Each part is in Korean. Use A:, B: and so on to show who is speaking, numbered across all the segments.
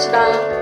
A: 찬양합시다.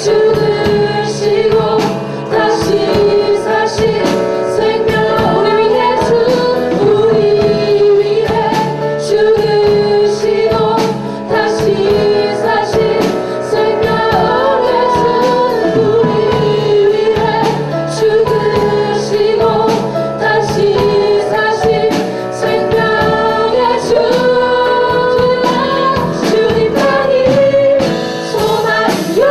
A: 죽으시고 다시 사신 생명 우리 위해 죽으시고 다시 사신 생명 예수 우리 위해 죽으시고 다시 사신 생명의 주님만이 소망이요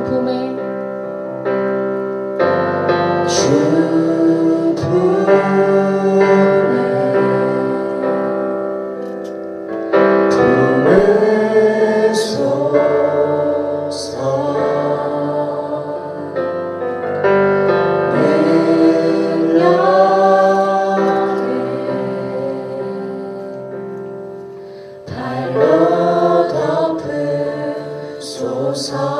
A: 품에
B: 주 품에 쏘사 내 양에 발로 덮으소서.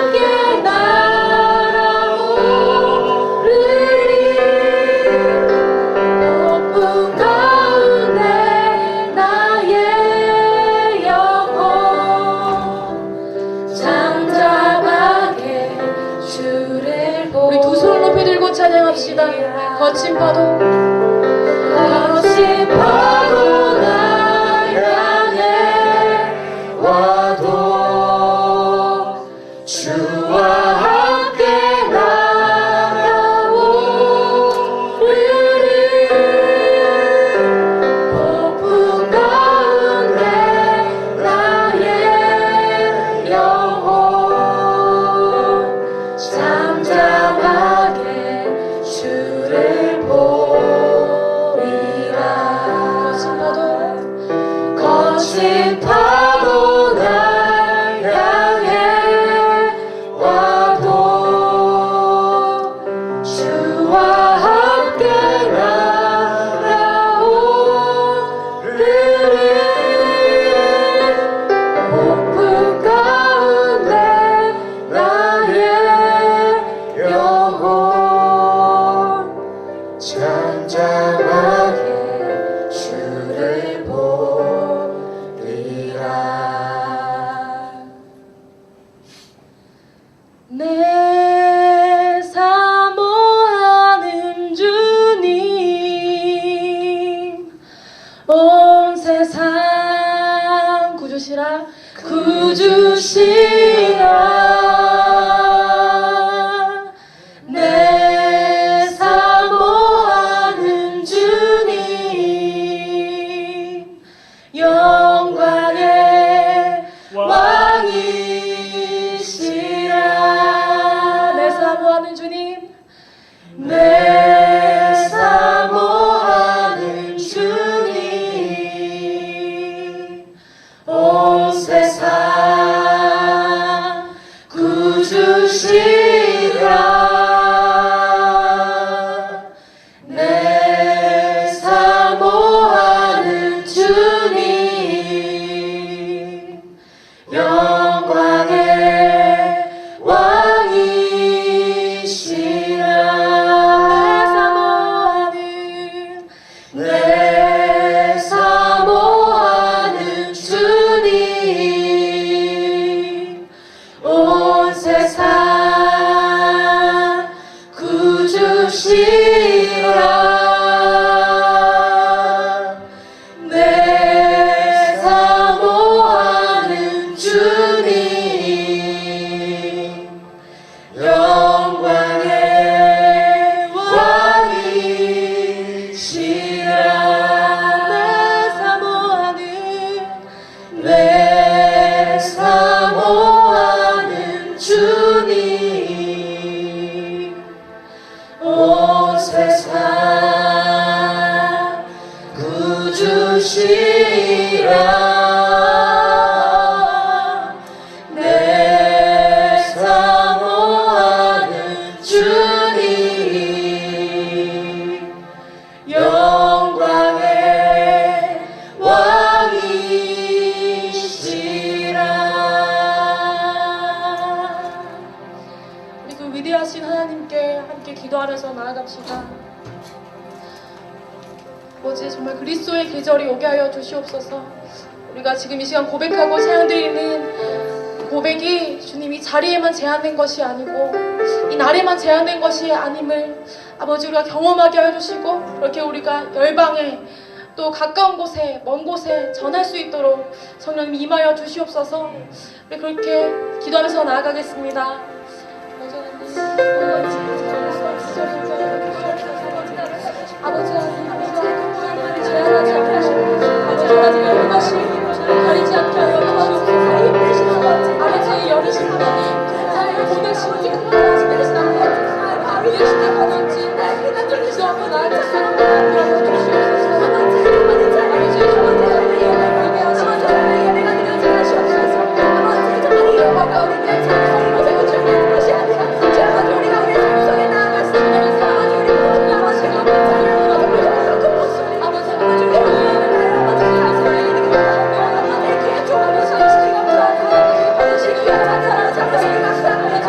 A: 함께 날아오르리 폭풍 가운데 나의 영혼 잠잠하게 주를 보리라. 우리 두 손을 높이 들고 찬양합시다. 거친 파도 날 향해 와도 주와 함께 날아오르리 폭풍 가운데 나의 영혼 잠잠하게 주를 보리라. 거친 파도 날 향해 와도 주와 함께 날아오르리 폭풍 가운데 나의 영혼 잠잠하게 주를 보리라. 내 사모하는 주님 온 세상 구주시라 내 사모하는 주님 영광의 왕이시라. 내 사모하는 주님 내 사모하는 주님 온 세상 구주시라. 내 사모하는 주님 영광의 왕이시라. 내 사모하는 주님 온 세상 구주시라. 내 사모하는 주님 영광의 왕이시라. 내 사모하는 주님 온 세상 구주시라. 내 사모하는 주님 영광의 왕이시라. 우리 그 위대하신 하나님께 함께 기도하면서 나아갑시다. 아버지 정말 그리스도의 계절이 오게 하여 주시옵소서. 우리가 지금 이 시간 고백하고 찬양드리는 고백이 주님 이 자리에만 제한된 것이 아니고 이 날에만 제한된 것이 아님을 아버지 우리가 경험하게 해주시고 그렇게 우리가 열방에 또 가까운 곳에 먼 곳에 전할 수 있도록 성령님 임하여 주시옵소서. 우리 그렇게 기도하면서 나아가겠습니다. 아버지 하나님 제한하지 않게 하시고 아버지 하나님 여러 가지 가리지 않게 하여 주시옵소서. 아버지 여리신 하나님 나를 보내시오지 그만하지 내리신 하나님 바로 예수님 하나님 나에게 나들리지 않고 나한테 사랑을 하여 주시옵소서. 아버지 정말 예배하게 하시고 예배가 드려지 하시옵소서. 아버지 정말 이 영화가 우리의 찬양으로 세고 주는 것이 아니라 아버지 우리가 우리의 삶 속에 나아갈 수 있는 아버지 우리 모든 아버지가 아버지 우리 예배를 아버지 하나님 이렇게 기도하며 아버지 귀에 좋아하면서 이 시간 아버지 귀한 찬사를 잡으시기 감사합니다.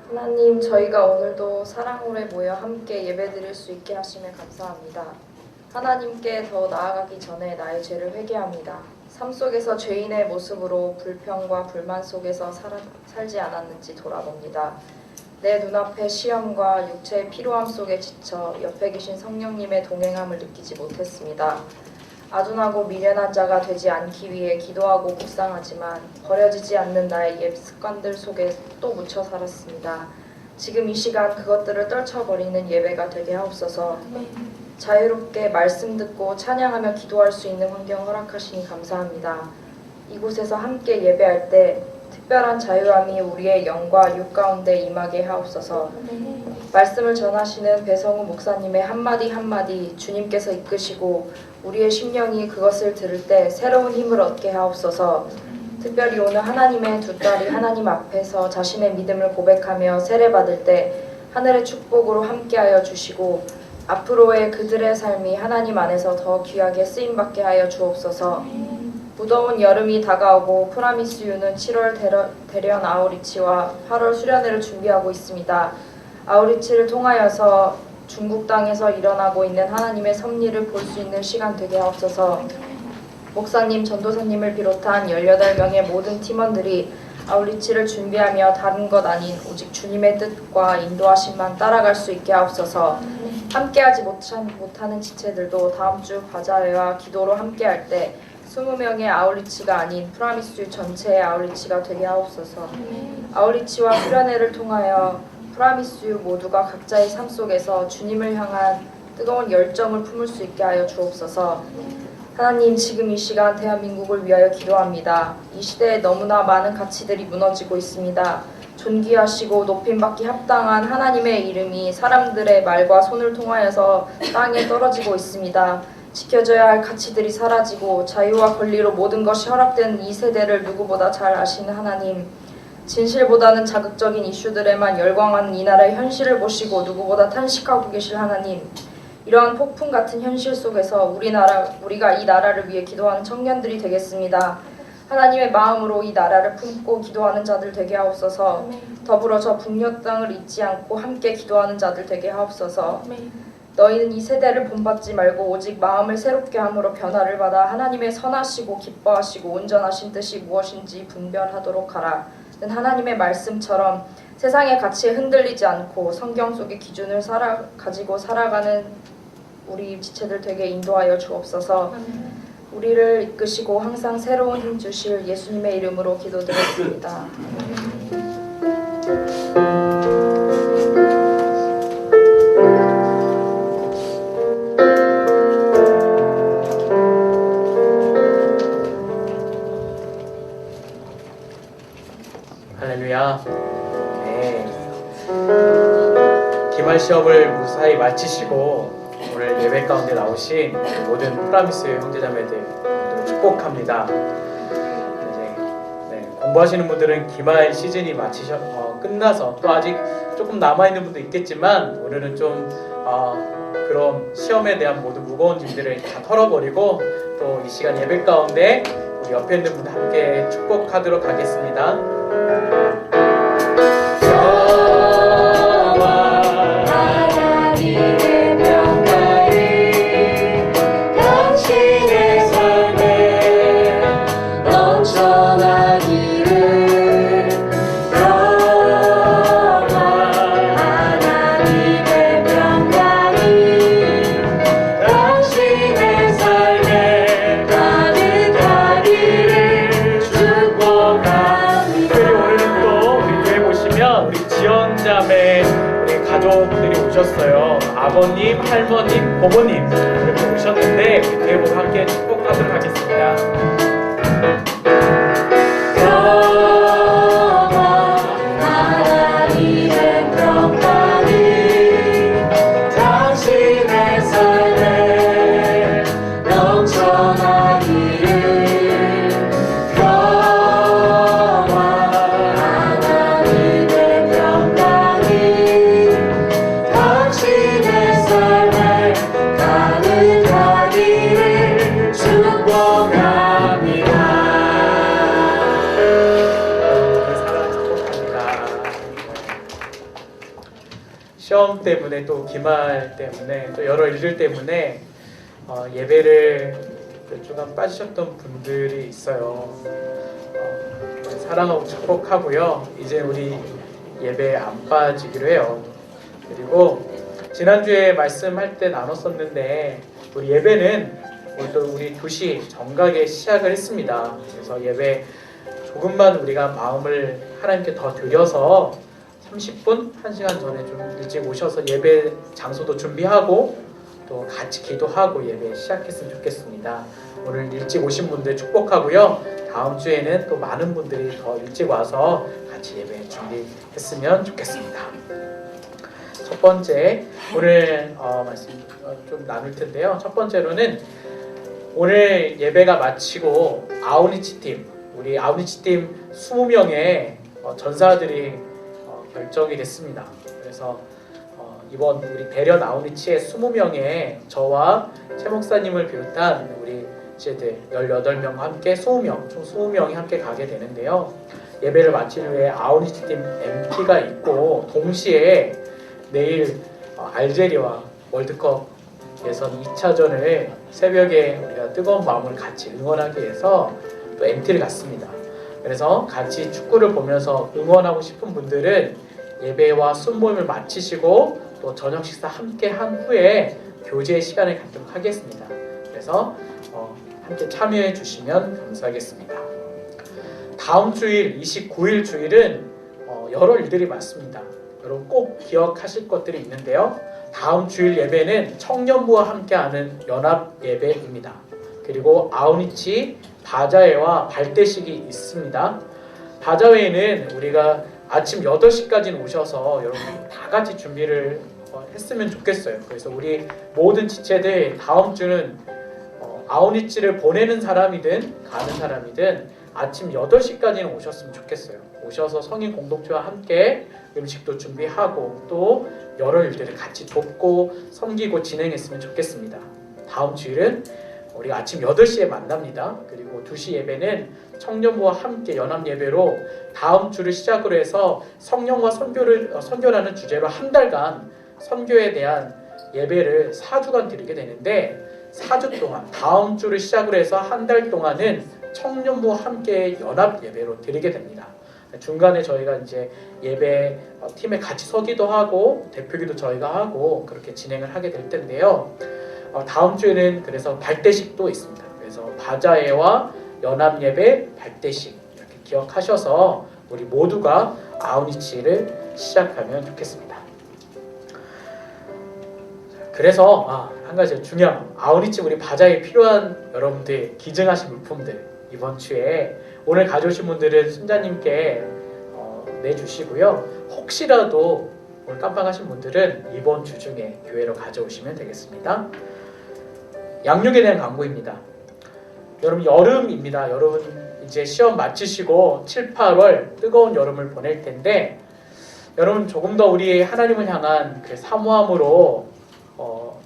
A: 하나님, 저희가 오늘도 사랑홀에 모여 함께 예배드릴 수 있게 하심에 감사합니다. 하나님께 더 나아가기 전에 나의 죄를 회개합니다. 삶 속에서 죄인의 모습으로 불평과 불만 속에서 살지 않았는지 돌아봅니다. 내 눈앞에 시험과 육체의 피로함 속에 지쳐 옆에 계신 성령님의 동행함을 느끼지 못했습니다. 아둔하고 미련한 자가 되지 않기 위해 기도하고 묵상하지만 버려지지 않는 나의 옛 습관들 속에 또 묻혀 살았습니다. 지금 이 시간 그것들을 떨쳐버리는 예배가 되게 하옵소서. 자유롭게 말씀 듣고 찬양하며 기도할 수 있는 환경 허락하시니 감사합니다. 이곳에서 함께 예배할 때 특별한 자유함이 우리의 영과 육 가운데 임하게 하옵소서. 말씀을 전하시는 배성우 목사님의 한마디 한마디 주님께서 이끄시고 우리의 심령이 그것을 들을 때 새로운 힘을 얻게 하옵소서. 특별히 오늘 하나님의 두 딸이 하나님 앞에서 자신의 믿음을 고백하며 세례받을 때 하늘의 축복으로 함께하여 주시고 앞으로의 그들의 삶이 하나님 안에서 더 귀하게 쓰임받게 하여 주옵소서. 무더운 여름이 다가오고 프라미스유는 7월 대련 아우리치와 8월 수련회를 준비하고 있습니다. 아우리치를 통하여서 중국 땅에서 일어나고 있는 하나님의 섭리를 볼 수 있는 시간 되게 하옵소서. 목사님, 전도사님을 비롯한 18명의 모든 팀원들이 아우리치를 준비하며 다른 것 아닌 오직 주님의 뜻과 인도하심만 따라갈 수 있게 하옵소서. 함께하지 못하는 지체들도 다음 주 바자회와 기도로 함께할 때 20명의 아울리치가 아닌 프라미스 전체의 아울리치가 되게 하옵소서. 아울리치와 수련회를 통하여 프라미스 모두가 각자의 삶 속에서 주님을 향한 뜨거운 열정을 품을 수 있게 하여 주옵소서. 하나님, 지금 이 시간 대한민국을 위하여 기도합니다. 이 시대에 너무나 많은 가치들이 무너지고 있습니다. 존귀하시고 높임받기 합당한 하나님의 이름이 사람들의 말과 손을 통하여서 땅에 떨어지고 있습니다. 지켜져야 할 가치들이 사라지고 자유와 권리로 모든 것이 허락된 이 세대를 누구보다 잘 아시는 하나님, 진실보다는 자극적인 이슈들에만 열광하는 이 나라의 현실을 보시고 누구보다 탄식하고 계실 하나님, 이러한 폭풍 같은 현실 속에서 우리가 이 나라를 위해 기도하는 청년들이 되겠습니다. 하나님의 마음으로 이 나라를 품고 기도하는 자들 되게 하옵소서. 더불어 저 북녘 땅을 잊지 않고 함께 기도하는 자들 되게 하옵소서. 너희는 이 세대를 본받지 말고 오직 마음을 새롭게 함으로 변화를 받아 하나님의 선하시고 기뻐하시고 온전하신 뜻이 무엇인지 분별하도록 하라. 는 하나님의 말씀처럼 세상의 가치에 흔들리지 않고 성경 속의 기준을 가지고 살아가는 우리 지체들 되게 인도하여 주옵소서. 우리를 이끄시고 항상 새로운 힘 주실 예수님의 이름으로 기도드렸습니다.
C: 할렐루야. 네. 기말 시험을 무사히 마치시고 오늘 예배 가운데 나오신 모든 프라미스 형제자매들 축복합니다. 이제 공부하시는 분들은 기말 시즌이 끝나서 또 아직 조금 남아있는 분도 있겠지만 오늘은 좀 그런 시험에 대한 모든 무거운 짐들을 다 털어버리고 또 이 시간 예배 가운데 우리 옆에 있는 분들 함께 축복하도록 하겠습니다. 가족들이 오셨어요. 아버님, 할머님, 고모님 이렇게 오셨는데 대부분 함께 축복하도록 하겠습니다.
B: 하나님의 평강이 당신의 삶에 넘쳐나기를. 축복합니다.
C: 시험 때문에 또 기말 때문에 또 여러 일들 때문에 예배를 몇 주간 빠지셨던 분들이 있어요. 사랑하고 축복하고요. 이제 우리 예배 안 빠지기로 해요. 그리고 지난주에 말씀할 때 나눴었는데 우리 예배는 오늘 또 우리 2시 정각에 시작을 했습니다. 그래서 예배 조금만 우리가 마음을 하나님께 더 드려서 30분, 1시간 전에 좀 일찍 오셔서 예배 장소도 준비하고 또 같이 기도하고 예배 시작했으면 좋겠습니다. 오늘 일찍 오신 분들 축복하고요. 다음 주에는 또 많은 분들이 더 일찍 와서 같이 예배 준비했으면 좋겠습니다. 첫 번째, 오늘 말씀 좀 나눌 텐데요. 첫 번째로는 오늘 예배가 마치고 아우니치 팀, 우리 아우니치 팀 20명의 전사들이 결정이 됐습니다. 그래서 이번 우리 대련 아우니치의 20명의 저와 최 목사님을 비롯한 우리 지체들 18명과 함께 20명, 총 20명이 함께 가게 되는데요. 예배를 마친 후에 아우니치 팀 MT가 있고 동시에 내일 알제리와 월드컵 예선 2차전을 새벽에 우리가 뜨거운 마음을 같이 응원하기 위해서 또 MT를 갔습니다. 그래서 같이 축구를 보면서 응원하고 싶은 분들은 예배와 순모임을 마치시고 또 저녁 식사 함께 한 후에 교제 시간을 갖도록 하겠습니다. 그래서 함께 참여해 주시면 감사하겠습니다. 다음 주일 29일 주일은 여러 일들이 많습니다. 여러분 꼭 기억하실 것들이 있는데요. 다음 주일 예배는 청년부와 함께하는 연합 예배입니다. 그리고 아우니치 바자회와 발대식이 있습니다. 바자회는 우리가 아침 8시까지는 오셔서 여러분 다 같이 준비를 했으면 좋겠어요. 그래서 우리 모든 지체들 다음 주는 아우니치를 보내는 사람이든 가는 사람이든 아침 8시까지는 오셨으면 좋겠어요. 오셔서 성인 공동체와 함께 음식도 준비하고 또 여러 일들을 같이 돕고 섬기고 진행했으면 좋겠습니다. 다음 주일은 우리가 아침 8시에 만납니다. 그리고 2시 예배는 청년부와 함께 연합 예배로 다음 주를 시작으로 해서 성령과 선교라는 주제로 한 달간 선교에 대한 예배를 4주간 드리게 되는데 4주 동안 다음 주를 시작으로 해서 한 달 동안은 청년부와 함께 연합 예배로 드리게 됩니다. 중간에 저희가 이제 예배 팀에 같이 서기도 하고 대표기도 저희가 하고 그렇게 진행을 하게 될 텐데요. 다음 주에는 그래서 발대식도 있습니다. 그래서 바자회와 연합 예배, 발대식 이렇게 기억하셔서 우리 모두가 아우니치를 시작하면 좋겠습니다. 그래서 한 가지 중요한 아우니치 우리 바자회에 필요한 여러분들 기증하신 물품들 이번 주에 오늘 가져오신 분들은 순자님께 내주시고요. 혹시라도 오늘 깜빡하신 분들은 이번 주 중에 교회로 가져오시면 되겠습니다. 양육에 대한 광고입니다. 여러분 여름입니다. 여러분 이제 시험 마치시고 7, 8월 뜨거운 여름을 보낼 텐데 여러분 조금 더 우리 하나님을 향한 그 사모함으로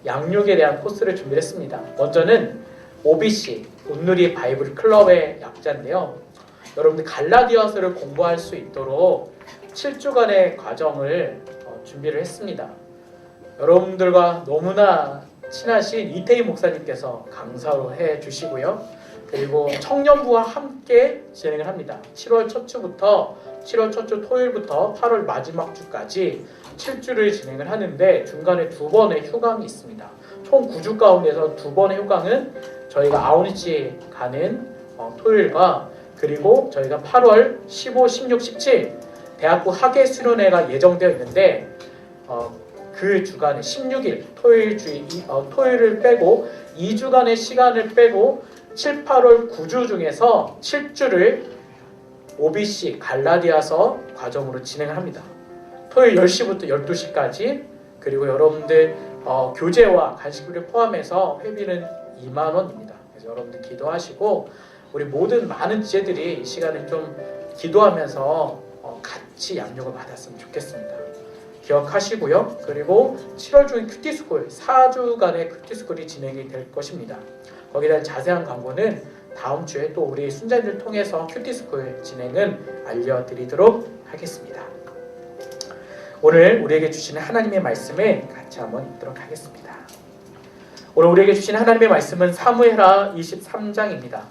C: 양육에 대한 코스를 준비했습니다. 먼저는 OBC 온누리 바이블 클럽의 약자인데요. 여러분들 갈라디아서를 공부할 수 있도록 7주간의 과정을 준비를 했습니다. 여러분들과 너무나 친하신 이태희 목사님께서 강사로 해주시고요. 그리고 청년부와 함께 진행을 합니다. 7월 첫 주부터 7월 첫 주 토요일부터 8월 마지막 주까지 7주를 진행을 하는데 중간에 2번의 휴강이 있습니다. 총 9주 가운데서 2번의 휴강은 저희가 아우니치 가는 토요일과 그리고 저희가 8월 15, 16, 17 대학부 학예 수련회가 예정되어 있는데 그 주간에 16일 토요일을 빼고 2주간의 시간을 빼고 7, 8월 9주 중에서 7주를 OBC 갈라디아서 과정으로 진행을 합니다. 토요일 10시부터 12시까지 그리고 여러분들 교재와 간식비를 포함해서 회비는 2만 원입니다. 그래서 여러분들 기도하시고 우리 모든 많은 지체들이 이 시간에 좀 기도하면서 같이 양육을 받았으면 좋겠습니다. 기억하시고요. 그리고 7월 중에 큐티스쿨 4주간의 큐티스쿨이 진행이 될 것입니다. 거기에 대한 자세한 광고는 다음 주에 또 우리 순자님을 통해서 큐티스쿨 진행은 알려드리도록 하겠습니다. 오늘 우리에게 주시는 하나님의 말씀을 같이 한번 읽도록 하겠습니다. 오늘 우리에게 주시는 하나님의 말씀은 사무엘하 23장입니다.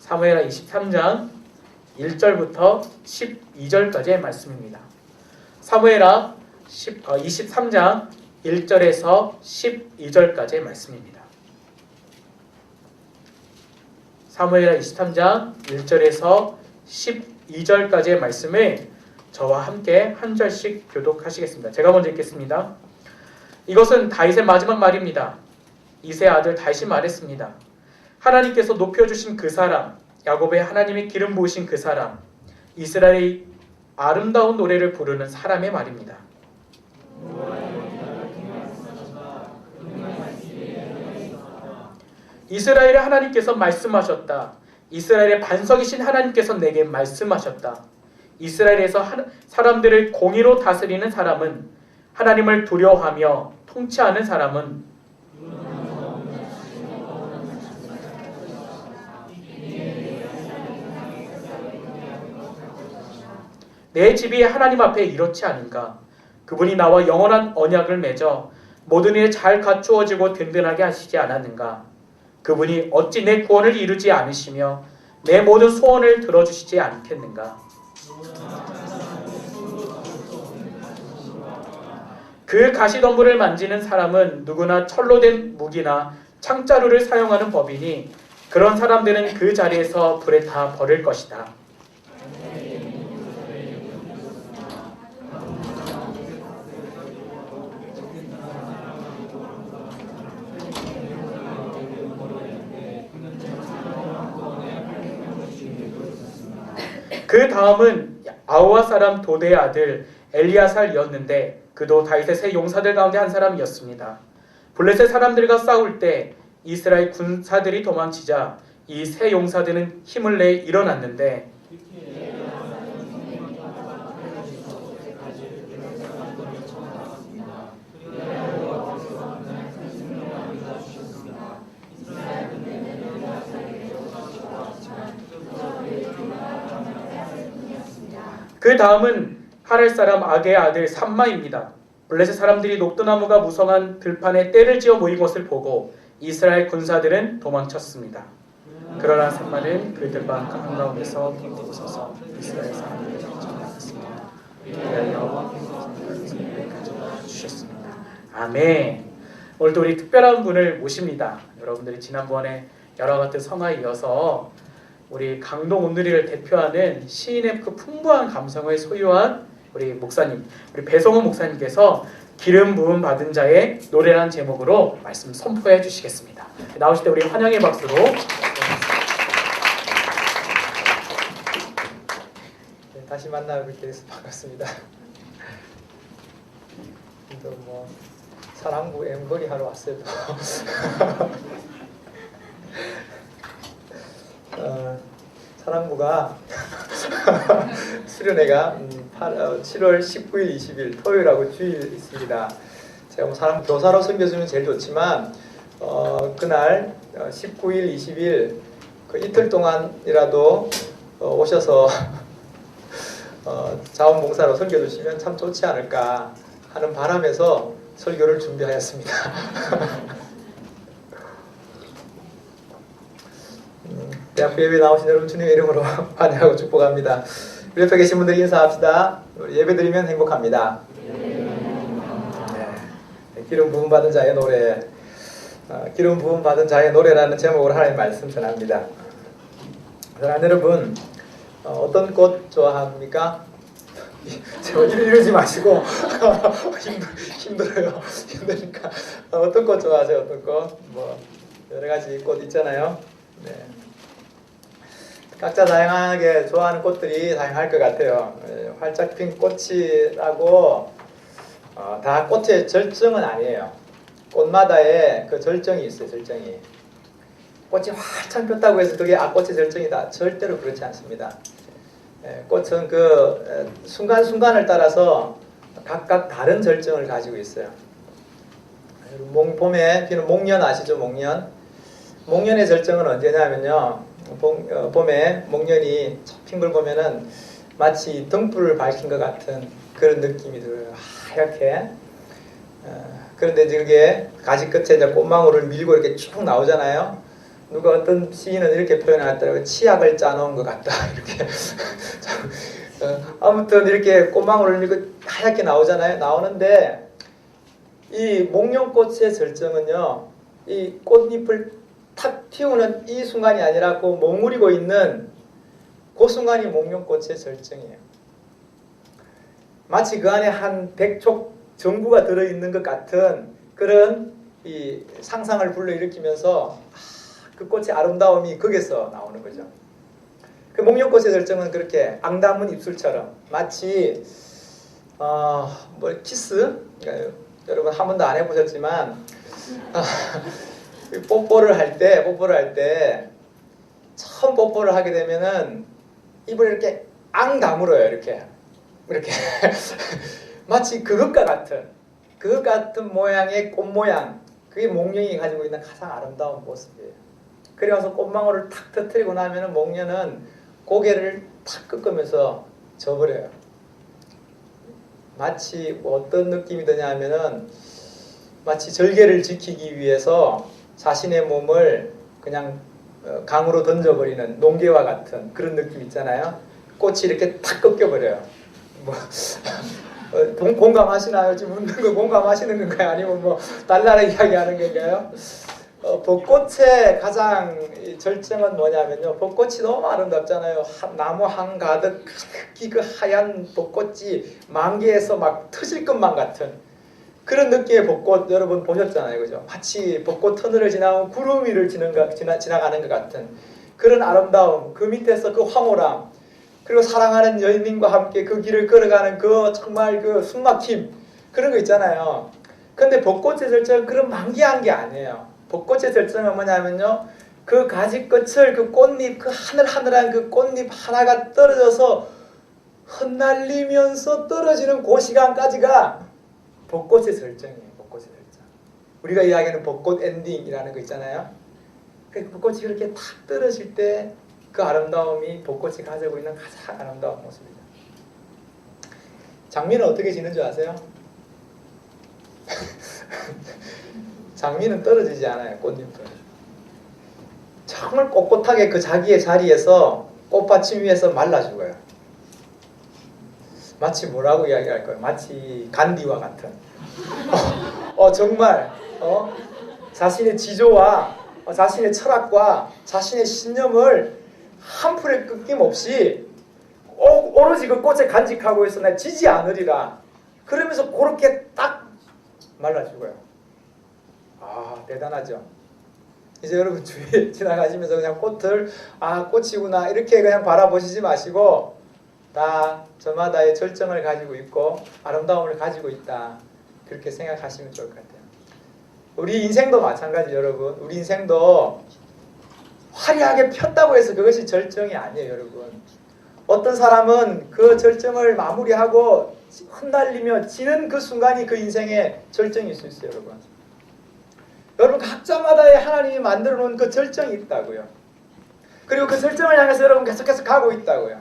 C: 사무엘하 23장 1절부터 12절까지의 말씀입니다. 사무엘하 23장 1절에서 12절까지의 말씀입니다. 사무엘하 23장 1절에서 12절까지의 말씀을 저와 함께 한 절씩 교독하시겠습니다. 제가 먼저 읽겠습니다. 이것은 다윗의 마지막 말입니다. 이새의 아들 다윗이 말했습니다. 하나님께서 높여주신 그 사람, 야곱의 하나님이 기름 부으신 그 사람, 이스라엘의 아름다운 노래를 부르는 사람의 말입니다. 이스라엘의 하나님께서 말씀하셨다. 이스라엘의 반석이신 하나님께서 내게 말씀하셨다. 이스라엘에서 사람들을 공의로 다스리는 사람은, 하나님을 두려워하며 통치하는 사람은 내 집이 하나님 앞에 이렇지 않은가? 그분이 나와 영원한 언약을 맺어 모든 일에 잘 갖추어지고 든든하게 하시지 않았는가? 그분이 어찌 내 구원을 이루지 않으시며 내 모든 소원을 들어주시지 않겠는가? 그 가시덤불을 만지는 사람은 누구나 철로 된 무기나 창자루를 사용하는 법이니 그런 사람들은 그 자리에서 불에 다 버릴 것이다. 그 다음은 아우아 사람 도대의 아들 엘리아살이었는데 그도 다윗의 세 용사들 가운데 한 사람이었습니다. 블레셋 사람들과 싸울 때 이스라엘 군사들이 도망치자 이 세 용사들은 힘을 내 일어났는데 그 다음은 하랄 사람 아게의 아들 삼마입니다. 블레셋 사람들이 녹두나무가 무성한 들판에 떼를 지어 모인 것을 보고 이스라엘 군사들은 도망쳤습니다. 그러나 삼마는 그 들판 한가운데서 빙빙 서서 이스라엘 사람들을 잡았습니다. 가져다 주셨습니다. 아멘. 오늘도 우리 특별한 분을 모십니다. 여러분들이 지난번에 여러 같은 성화에 이어서 우리 강동 온누리를 대표하는 시인의 그 풍부한 감성을 소유한 우리 목사님, 우리 배성훈 목사님께서 기름 부음 받은 자의 노래라는 제목으로 말씀 선포해 주시겠습니다. 나오실 때 우리 환영의 박수로.
D: 네, 다시 만나뵙게 돼서 반갑습니다. 또 뭐 사랑부 엠버리 하러 왔어요. 사랑부가 수련회가 7월 19일, 20일 토요일하고 주일 있습니다. 제가 뭐 사람 교사로 섬겨주면 제일 좋지만 그날 19일, 20일 그 이틀 동안이라도 오셔서 자원봉사로 섬겨주시면 참 좋지 않을까 하는 바람에서 설교를 준비하였습니다. 대학교 예배 나오신 여러분 주님의 이름으로 환영하고 축복합니다. 우리 옆에 계신 분들 인사합시다. 예배 드리면 행복합니다. 네, 기름 부음 받은 자의 노래, 기름 부음 받은 자의 노래라는 제목으로 하나님 말씀 전합니다. 사랑하는 여러분, 어떤 꽃 좋아합니까? 이러지 마시고 힘들어요. 힘드니까 어떤 꽃 좋아하세요? 어떤 꽃? 뭐 여러 가지 꽃 있잖아요. 네. 각자 다양하게 좋아하는 꽃들이 다양할 것 같아요. 활짝 핀 꽃이라고 다 꽃의 절정은 아니에요. 꽃마다의 그 절정이 있어요. 절정이. 꽃이 활짝 폈다고 해서 그게 꽃의 절정이다. 절대로 그렇지 않습니다. 꽃은 그 순간순간을 따라서 각각 다른 절정을 가지고 있어요. 봄에 피는 목련 아시죠? 목련. 목련의 절정은 언제냐면요. 봄에 목련이 핀 걸 보면은 마치 등불을 밝힌 것 같은 그런 느낌이 들어요. 하얗게. 그런데 이제 그게 가지 끝에 이제 꽃망울을 밀고 이렇게 쭉 나오잖아요. 누가 어떤 시인은 이렇게 표현하더라고요. 치약을 짜놓은 것 같다. 이렇게. 아무튼 이렇게 꽃망울을 밀고 하얗게 나오잖아요. 나오는데 이 목련꽃의 절정은요. 이 꽃잎을 탁 틔우는 이 순간이 아니라 그 머무르고 있는 그 순간이 목련꽃의 절정이에요. 마치 그 안에 한 백촉 전구가 들어있는 것 같은 그런 이 상상을 불러일으키면서 그 꽃의 아름다움이 거기서 나오는 거죠. 그 목련꽃의 절정은 그렇게 앙담은 입술처럼 마치 키스? 그러니까 여러분 한 번도 안 해보셨지만 뽀뽀를 할 때 처음 뽀뽀를 하게 되면은 입을 이렇게 앙 다물어요. 이렇게 마치 그것과 같은 모양의 꽃 모양, 그게 목련이 가지고 있는 가장 아름다운 모습이에요. 그래서 꽃망울을 탁 터뜨리고 나면은 목련은 고개를 탁 꺾으면서 져버려요. 마치 어떤 느낌이 드냐면은 마치 절개를 지키기 위해서 자신의 몸을 그냥 강으로 던져버리는 농개와 같은 그런 느낌 있잖아요. 꽃이 이렇게 탁 꺾여버려요. 공감하시나요? 지금 웃는 거 공감하시는 건가요? 아니면 뭐 달나라 이야기하는 건가요? 벚꽃의 가장 절정은 뭐냐면요. 벚꽃이 너무 아름답잖아요. 나무 한가득 그 하얀 벚꽃이 만개에서 막 터질 것만 같은 그런 느낌의 벚꽃 여러분 보셨잖아요. 그죠? 마치 벚꽃 터널을 지나온 구름 위를 지나가는 것 같은 그런 아름다움, 그 밑에서 그 황홀함, 그리고 사랑하는 여인님과 함께 그 길을 걸어가는 그 정말 그 숨막힘 그런 거 있잖아요. 근데 벚꽃의 절정은 그런 만개한 게 아니에요. 벚꽃의 절정은 뭐냐면요. 그 가지꽃을 그 꽃잎, 그 하늘하늘한 그 꽃잎 하나가 떨어져서 흩날리면서 떨어지는 그 시간까지가 벚꽃의 절정이에요. 벚꽃의 절정. 우리가 이야기하는 벚꽃 엔딩이라는 거 있잖아요. 그 벚꽃이 그렇게 탁 떨어질 때 그 아름다움이 벚꽃이 가지고 있는 가장 아름다운 모습이죠. 장미는 어떻게 지는 줄 아세요? 장미는 떨어지지 않아요. 꽃잎은. 정말 꼿꼿하게 그 자기의 자리에서 꽃받침 위에서 말라 죽어요. 마치 뭐라고 이야기할 거예요? 마치 간디와 같은. 정말 자신의 지조와 자신의 철학과 자신의 신념을 한 풀에 끊김없이 오로지 그 꽃에 간직하고 있어 나 지지 않으리라. 그러면서 그렇게 딱 말라 죽어요. 대단하죠. 이제 여러분 주위에 지나가시면서 그냥 꽃을 꽃이구나 이렇게 그냥 바라보시지 마시고 다 저마다의 절정을 가지고 있고 아름다움을 가지고 있다. 그렇게 생각하시면 좋을 것 같아요. 우리 인생도 마찬가지 여러분. 우리 인생도 화려하게 폈다고 해서 그것이 절정이 아니에요 여러분. 어떤 사람은 그 절정을 마무리하고 흩날리며 지는 그 순간이 그 인생의 절정일 수 있어요 여러분. 여러분 각자마다의 하나님이 만들어 놓은 그 절정이 있다고요. 그리고 그 절정을 향해서 여러분 계속해서 가고 있다고요.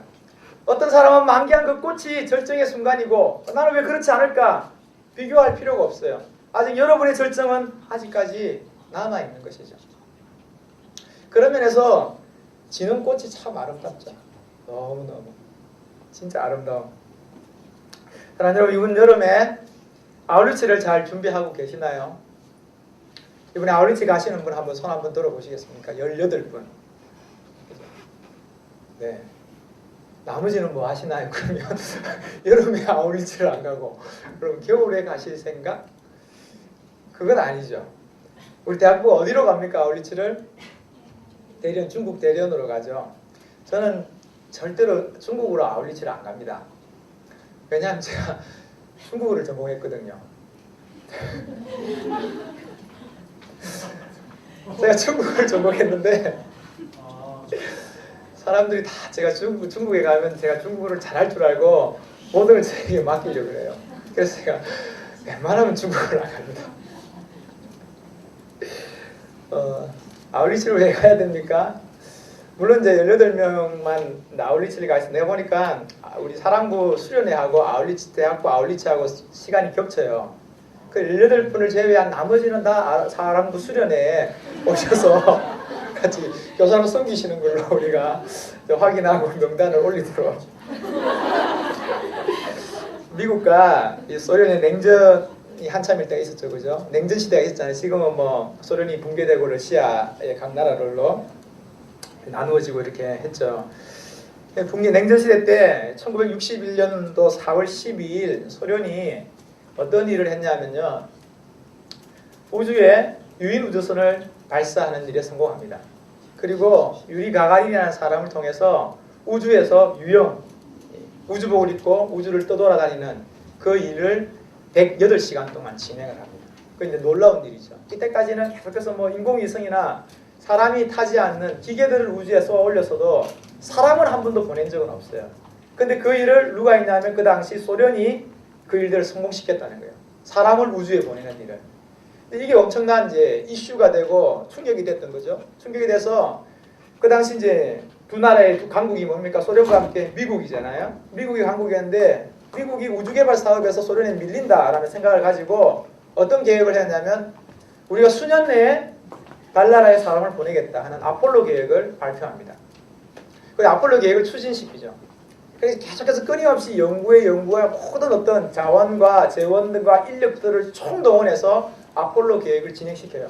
D: 어떤 사람은 만개한 그 꽃이 절정의 순간이고 나는 왜 그렇지 않을까? 비교할 필요가 없어요. 아직 여러분의 절정은 아직까지 남아있는 것이죠. 그런 면에서 지는 꽃이 참 아름답죠. 너무너무 진짜 아름다워. 사랑하는 여러분, 이번 여름에 아울리치를 잘 준비하고 계시나요? 이번에 아울리치 가시는 분 한번 손 한번 들어보시겠습니까? 18분. 네. 나머지는 뭐 하시나요? 그러면 여름에 아울리치를 안 가고 그럼 겨울에 가실 생각? 그건 아니죠. 우리 대학부가 어디로 갑니까? 아울리치를? 대련, 중국 대련으로 가죠. 저는 절대로 중국으로 아울리치를 안 갑니다. 왜냐하면 제가 중국어를 전공했거든요. 제가 중국어를 전공했는데 사람들이 다 제가 중국에 가면 제가 중국어를 잘할 줄 알고 모든 걸 저에게 맡기려고 그래요. 그래서 제가 웬만하면 중국어를 안 갑니다. 아울리치를 왜 가야 됩니까? 물론 이제 18명만 아울리치를 가 있어. 내가 보니까 우리 사랑부 수련회하고 아울리치 대학부 아울리치하고 시간이 겹쳐요. 그 18분을 제외한 나머지는 다 사랑부 수련회에 오셔서 같이 교사로 섬기시는 걸로 우리가 확인하고 명단을 올리도록. 미국과 이 소련의 냉전이 한참일 때가 있었죠, 그죠? 냉전 시대가 있었잖아요. 지금은 뭐 소련이 붕괴되고 러시아의 각 나라로 나누어지고 이렇게 했죠. 북미 냉전 시대 때 1961년도 4월 12일 소련이 어떤 일을 했냐면요, 우주에 유인 우주선을 발사하는 일에 성공합니다. 그리고 유리 가가린이라는 사람을 통해서 우주에서 유형 우주복을 입고 우주를 떠돌아다니는 그 일을 108시간 동안 진행을 합니다. 그 이제 놀라운 일이죠. 이때까지는 계속해서 뭐 인공위성이나 사람이 타지 않는 기계들을 우주에 쏘아 올렸어도 사람을 한 번도 보낸 적은 없어요. 근데 그 일을 누가 했냐면 그 당시 소련이 그 일들을 성공시켰다는 거예요. 사람을 우주에 보내는 일을. 근데 이게 엄청난 이제 이슈가 되고 충격이 됐던 거죠. 충격이 돼서 그 당시 이제 두 나라의 두 강국이 뭡니까? 소련과 함께 미국이잖아요. 미국이 강국이었는데 미국이 우주개발 사업에서 소련에 밀린다라는 생각을 가지고 어떤 계획을 했냐면 우리가 수년 내에 달나라에 사람을 보내겠다 하는 아폴로 계획을 발표합니다. 그 아폴로 계획을 추진시키죠. 그래서 계속해서 끊임없이 연구와 모든 어떤 자원과 재원과 인력들을 총동원해서 아폴로 계획을 진행시켜요.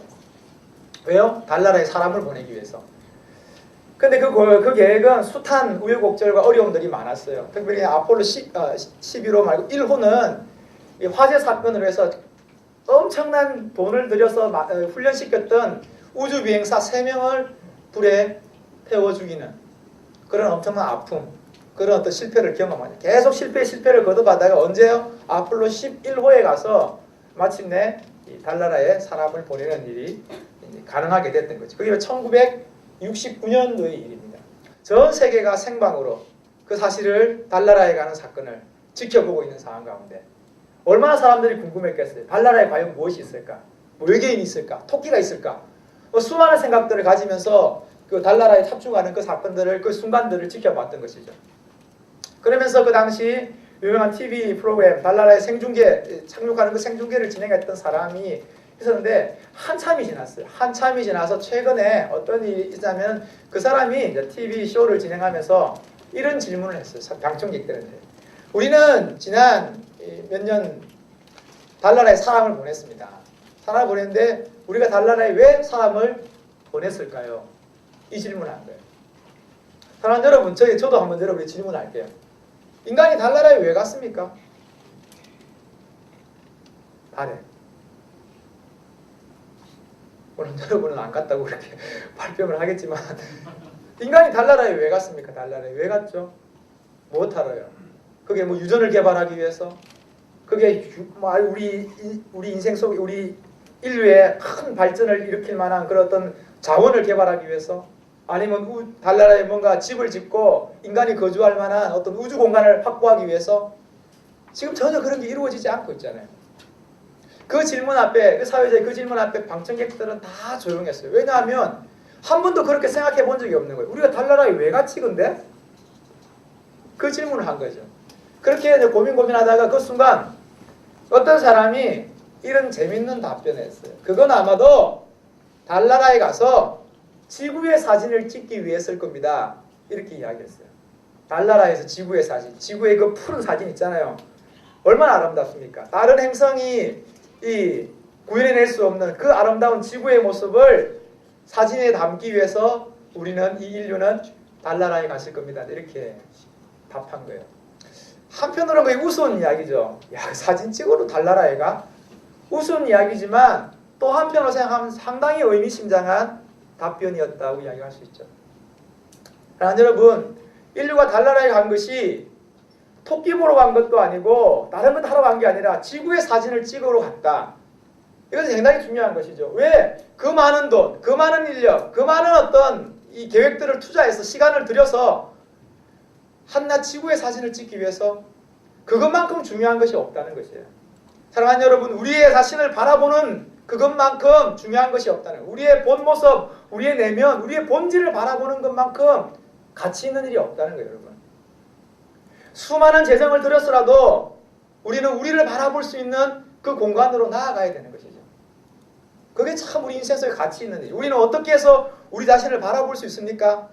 D: 왜요? 달나라에 사람을 보내기 위해서. 근데 그 계획은 숱한 우여곡절과 어려움들이 많았어요. 특별히 아폴로 11호 말고 1호는 화재 사건으로 해서 엄청난 돈을 들여서 훈련시켰던 우주비행사 3명을 불에 태워 죽이는 그런 엄청난 아픔, 그런 어떤 실패를 경험하죠. 계속 실패를 거듭하다가 언제요? 아폴로 11호에 가서 마침내 이 달나라에 사람을 보내는 일이 가능하게 됐던 거죠. 그게 1969년도의 일입니다. 전 세계가 생방으로 그 사실을 달나라에 가는 사건을 지켜보고 있는 상황 가운데 얼마나 사람들이 궁금했겠어요. 달나라에 과연 무엇이 있을까? 뭐 외계인이 있을까? 토끼가 있을까? 수많은 생각들을 가지면서 그 달나라에 탑승하는 그 사건들을, 그 순간들을 지켜봤던 것이죠. 그러면서 그 당시 유명한 TV 프로그램 달나라의 생중계, 착륙하는 그 생중계를 진행했던 사람이 있었는데 한참이 지났어요. 한참이 지나서 최근에 어떤 일이 있냐면 그 사람이 이제 TV 쇼를 진행하면서 이런 질문을 했어요. 방청객들한테. 우리는 지난 몇 년 달나라에 사람을 보냈습니다. 사람을 보냈는데 우리가 달나라에 왜 사람을 보냈을까요? 이 질문을 한 거예요. 사랑하는 여러분, 저도 한번 여러분의 질문을 할게요. 인간이 달나라에 왜 갔습니까? 달에. 물론 여러분은 안 갔다고 그렇게 발뺌을 하겠지만 인간이 달나라에 왜 갔습니까? 달나라에 왜 갔죠? 뭐 하러요? 그게 뭐 유전을 개발하기 위해서? 그게 우리 인생 속에 우리 인류의 큰 발전을 일으킬 만한 그런 어떤 자원을 개발하기 위해서? 아니면 달나라에 뭔가 집을 짓고 인간이 거주할 만한 어떤 우주 공간을 확보하기 위해서? 지금 전혀 그런 게 이루어지지 않고 있잖아요. 그 질문 앞에, 그 사회자의 그 질문 앞에 방청객들은 다 조용했어요. 왜냐하면 한 번도 그렇게 생각해 본 적이 없는 거예요. 우리가 달나라에 왜 갔지 근데? 그 질문을 한 거죠. 그렇게 고민하다가 그 순간 어떤 사람이 이런 재밌는 답변을 했어요. 그건 아마도 달나라에 가서 지구의 사진을 찍기 위해서일 겁니다. 이렇게 이야기했어요. 달나라에서 지구의 사진, 지구의 그 푸른 사진 있잖아요. 얼마나 아름답습니까? 다른 행성이 이 구현해낼 수 없는 그 아름다운 지구의 모습을 사진에 담기 위해서 우리는, 이 인류는 달나라에 갔을 겁니다. 이렇게 답한 거예요. 한편으로는 거의 우스운 이야기죠. 야, 사진 찍으러 달나라에 가? 우스운 이야기지만 또 한편으로 생각하면 상당히 의미심장한 답변이었다고 이야기할 수 있죠. 사랑하는 여러분, 인류가 달나라에 간 것이 토끼 보러 간 것도 아니고 다른 것 하러 간 게 아니라 지구의 사진을 찍으러 갔다. 이것은 상당히 중요한 것이죠. 왜? 그 많은 돈, 그 많은 인력, 그 많은 어떤 이 계획들을 투자해서 시간을 들여서 한낱 지구의 사진을 찍기 위해서 그것만큼 중요한 것이 없다는 것이에요. 사랑하는 여러분, 우리의 자신을 바라보는 그것만큼 중요한 것이 없다는 거예요. 우리의 본 모습, 우리의 내면, 우리의 본질을 바라보는 것만큼 가치 있는 일이 없다는 거예요, 여러분. 수많은 재정을 들였더라도 우리는 우리를 바라볼 수 있는 그 공간으로 나아가야 되는 것이죠. 그게 참 우리 인생 속에 가치 있는 일. 우리는 어떻게 해서 우리 자신을 바라볼 수 있습니까?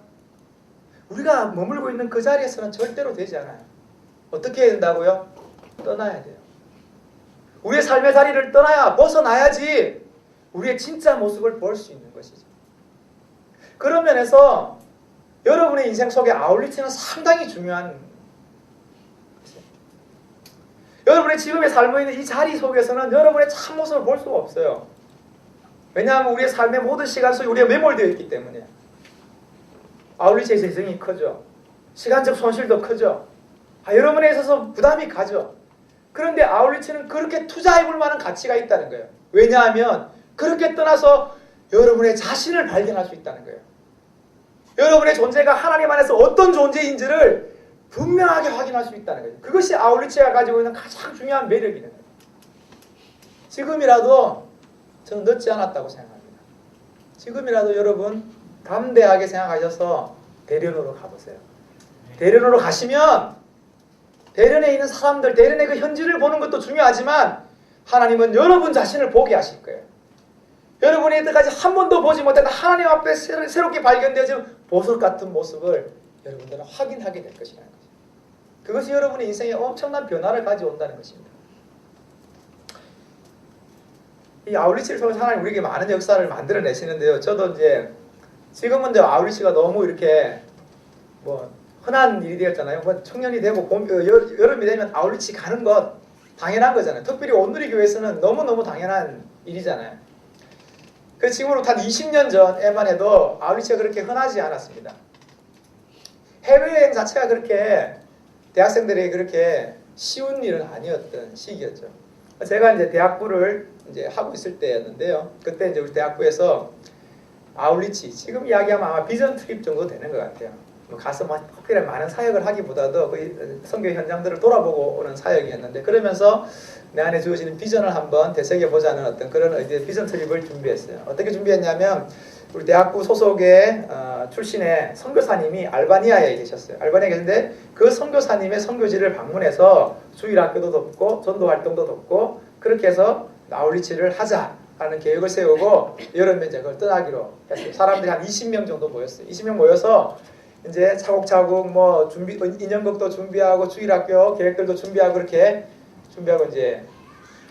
D: 우리가 머물고 있는 그 자리에서는 절대로 되지 않아요. 어떻게 해야 된다고요? 떠나야 돼요. 우리의 삶의 자리를 떠나야, 벗어나야지 우리의 진짜 모습을 볼 수 있는 것이죠. 그런 면에서 여러분의 인생 속에 아울리치는 상당히 중요한 것이에요. 여러분의 지금의 삶에 있는 이 자리 속에서는 여러분의 참모습을 볼 수가 없어요. 왜냐하면 우리의 삶의 모든 시간 속에 우리가 매몰되어 있기 때문에. 아울리치의 재정이 크죠. 시간적 손실도 크죠. 여러분에 있어서 부담이 가죠. 그런데 아울리치는 그렇게 투자해볼 만한 가치가 있다는 거예요. 왜냐하면 그렇게 떠나서 여러분의 자신을 발견할 수 있다는 거예요. 여러분의 존재가 하나님 안에서 어떤 존재인지를 분명하게 확인할 수 있다는 거예요. 그것이 아울리치가 가지고 있는 가장 중요한 매력이에요. 지금이라도 저는 늦지 않았다고 생각합니다. 지금이라도 여러분 담대하게 생각하셔서 대련으로 가보세요. 대련으로 가시면 대련에 있는 사람들, 대련의 그 현지를 보는 것도 중요하지만 하나님은 여러분 자신을 보게 하실 거예요. 여러분이 여태까지 한 번도 보지 못했던 하나님 앞에 새롭게 발견되어진 보석 같은 모습을 여러분들은 확인하게 될 것이라는 거죠. 그것이 여러분의 인생에 엄청난 변화를 가져온다는 것입니다. 이 아울리치를 통해서 하나님 우리에게 많은 역사를 만들어내시는데요. 저도 이제 지금은 이제 아울리치가 너무 이렇게 뭐 흔한 일이 되었잖아요. 뭐 청년이 되고 여름이 되면 아울리치 가는 것 당연한 거잖아요. 특별히 온누리교회에서는 너무너무 당연한 일이잖아요. 그 지금으로부터 한 20년 전에만 해도 아울리치가 그렇게 흔하지 않았습니다. 해외여행 자체가 그렇게 대학생들에게 그렇게 쉬운 일은 아니었던 시기였죠. 제가 이제 대학부를 이제 하고 있을 때였는데요. 그때 이제 우리 대학부에서 아울리치, 지금 이야기하면 아마 비전 트립 정도 되는 것 같아요. 뭐 가서 막 특별히 많은 사역을 하기보다도 그 선교 현장들을 돌아보고 오는 사역이었는데, 그러면서 내 안에 주어지는 비전을 한번 되새겨보자는 어떤 그런 이제 비전 트립을 준비했어요. 어떻게 준비했냐면, 우리 대학부 소속의 출신의 선교사님이 알바니아에 계셨어요. 알바니아에 계신데 그 선교사님의 선교지를 방문해서 주일학교도 돕고 전도 활동도 돕고, 그렇게 해서 아울리치를 하자라는 계획을 세우고 여름에 이제 그걸 떠나기로 했어요. 사람들이 한 20명 정도 모였어요. 20명 모여서 이제 차곡차곡 뭐 인연극도 준비하고 주일학교 계획들도 준비하고 그렇게 준비하고 이제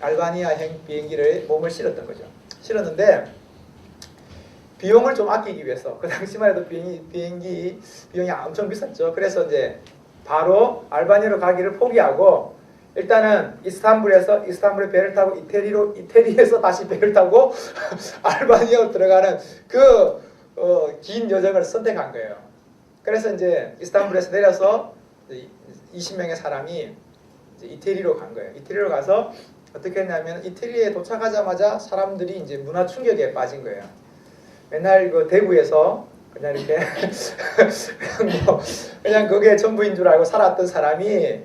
D: 알바니아행 비행기를 몸을 실었던 거죠. 실었는데 비용을 좀 아끼기 위해서, 그 당시만 해도 비행기 비용이 엄청 비쌌죠. 그래서 이제 바로 알바니아로 가기를 포기하고 일단은 이스탄불에 배를 타고 이태리에서 다시 배를 타고 알바니아로 들어가는 그 긴 여정을 선택한 거예요. 그래서 이제 이스탄불에서 내려서 20명의 사람이 이제 이태리로 간 거예요. 이태리로 가서 어떻게 했냐면 이태리에 도착하자마자 사람들이 이제 문화 충격에 빠진 거예요. 맨날 그 대구에서 그냥 이렇게 그냥 그게 전부인 줄 알고 살았던 사람이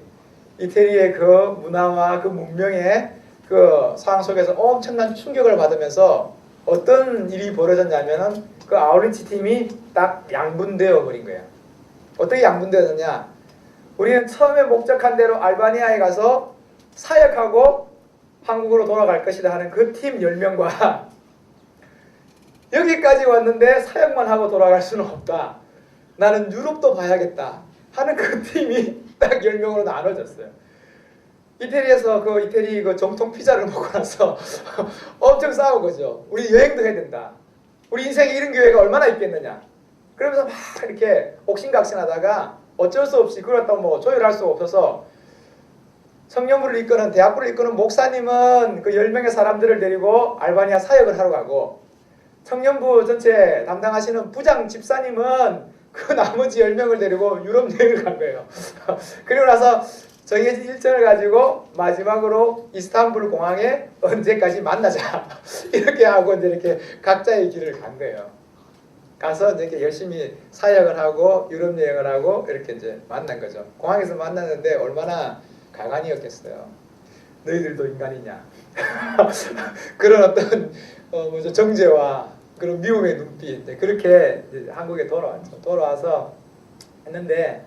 D: 이태리의 그 문화와 그 문명의 그 상황 속에서 엄청난 충격을 받으면서 어떤 일이 벌어졌냐면은 그 아울리치 팀이 딱 양분되어 버린 거예요. 어떻게 양분되었느냐? 우리는 처음에 목적한 대로 알바니아에 가서 사역하고 한국으로 돌아갈 것이다 하는 그 팀 10명과 여기까지 왔는데 사역만 하고 돌아갈 수는 없다, 나는 유럽도 봐야겠다 하는 그 팀이 딱 10명으로 나눠졌어요. 이태리에서 그 이태리 그 정통 피자를 먹고 나서 엄청 싸운 거죠. 우리 여행도 해야 된다. 우리 인생에 이런 교회가 얼마나 있겠느냐. 그러면서 막 이렇게 옥신각신하다가 어쩔 수 없이 그렇다고 뭐 조율할 수가 없어서 청년부를 이끄는, 대학부를 이끄는 목사님은 그 10명의 사람들을 데리고 알바니아 사역을 하러 가고, 청년부 전체 담당하시는 부장 집사님은 그 나머지 10명을 데리고 유럽 여행을 간 거예요. 그리고 나서 정해진 일정을 가지고 마지막으로 이스탄불 공항에 언제까지 만나자 이렇게 하고 이제 이렇게 각자의 길을 간 거예요. 가서 이렇게 열심히 사역을 하고 유럽 여행을 하고 이렇게 이제 만난 거죠. 공항에서 만났는데 얼마나 가관이었겠어요. 너희들도 인간이냐. 그런 어떤 정죄와 그런 미움의 눈빛. 그렇게 이제 한국에 돌아왔죠. 돌아와서 했는데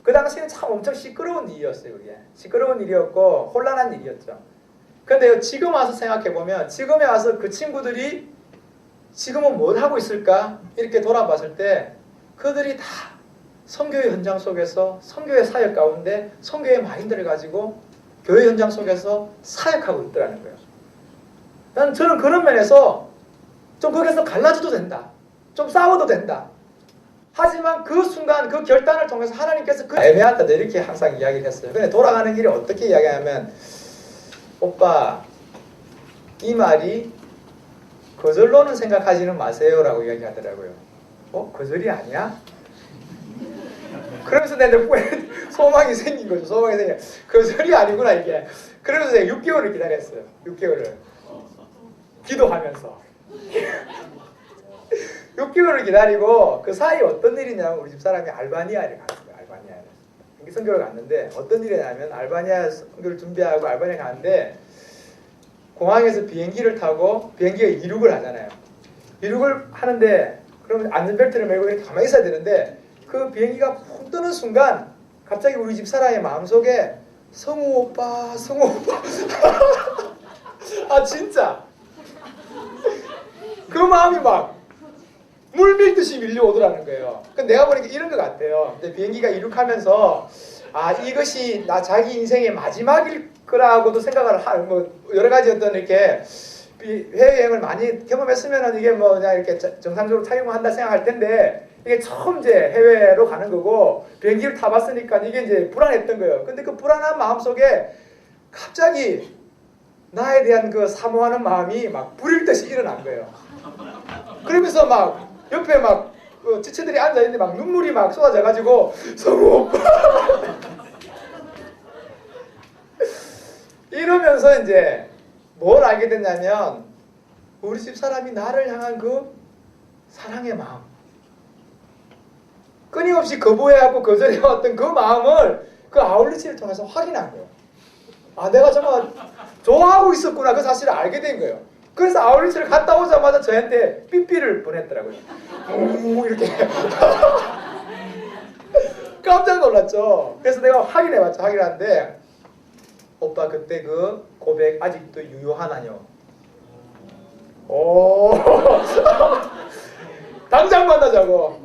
D: 그 당시에는 참 엄청 시끄러운 일이었어요. 그게 시끄러운 일이었고 혼란한 일이었죠. 근데 지금 와서 생각해 보면 지금에 와서 그 친구들이 지금은 뭘 하고 있을까 이렇게 돌아봤을 때 그들이 다 선교의 현장 속에서 선교의 사역 가운데 선교의 마인드를 가지고 교회 현장 속에서 사역하고 있더라는 거예요. 저는 그런 면에서 좀 거기서 갈라져도 된다. 좀 싸워도 된다. 하지만 그 순간 그 결단을 통해서 하나님께서 그 애매하다 이렇게 항상 이야기를 했어요. 근데 돌아가는 길에 어떻게 이야기하면 오빠 이 말이 거절로는 생각하지는 마세요라고 이야기하더라고요. 거절이 아니야? 그러면서 내 소망이 생긴 거죠. 소망이 생긴 거절이 아니구나 이게. 그러면서 내가 6개월을 기다렸어요. 6개월을 기도하면서 6개월을 기다리고 그 사이 어떤 일이냐면 우리 집사람이 알바니아를 갔어요. 알바니아를 선교를 갔는데 어떤 일이냐면 알바니아 선교를 준비하고 알바니아 가는데 공항에서 비행기를 타고 비행기가 이륙을 하잖아요. 이륙을 하는데 그러면 안전벨트를 메고 이렇게 가만히 있어야 되는데 그 비행기가 푹 뜨는 순간 갑자기 우리 집사람의 마음속에 성우 오빠 아 진짜 그 마음이 막 물밀듯이 밀려오더라는 거예요. 내가 보니까 이런 것 같아요. 비행기가 이륙하면서 이것이 자기 인생의 마지막일 거라고도 생각을 뭐 여러 가지 어떤 이렇게 해외여행을 많이 경험했으면은 이게 뭐 그냥 이렇게 정상적으로 착용을 한다 생각할 텐데 이게 처음 이제 해외로 가는 거고 비행기를 타봤으니까 이게 이제 불안했던 거예요. 근데 그 불안한 마음 속에 갑자기 나에 대한 그 사모하는 마음이 막 불일 듯이 일어난 거예요. 그러면서 막 옆에 막 지체들이 앉아있는데 막 눈물이 막 쏟아져가지고 성우 오빠 이러면서 이제 뭘 알게 됐냐면 우리 집 사람이 나를 향한 그 사랑의 마음 끊임없이 거부해하고 거절해왔던 그 마음을 그 아울리치를 통해서 확인한 거예요. 내가 정말 좋아하고 있었구나 그 사실을 알게 된 거예요. 그래서 아울리치를 갔다 오자마자 저한테 삐삐를 보냈더라고요. 이렇게 깜짝 놀랐죠. 그래서 내가 확인해봤죠. 확인하는데 오빠 그때 그 고백 아직도 유효하나요? 당장 만나자고.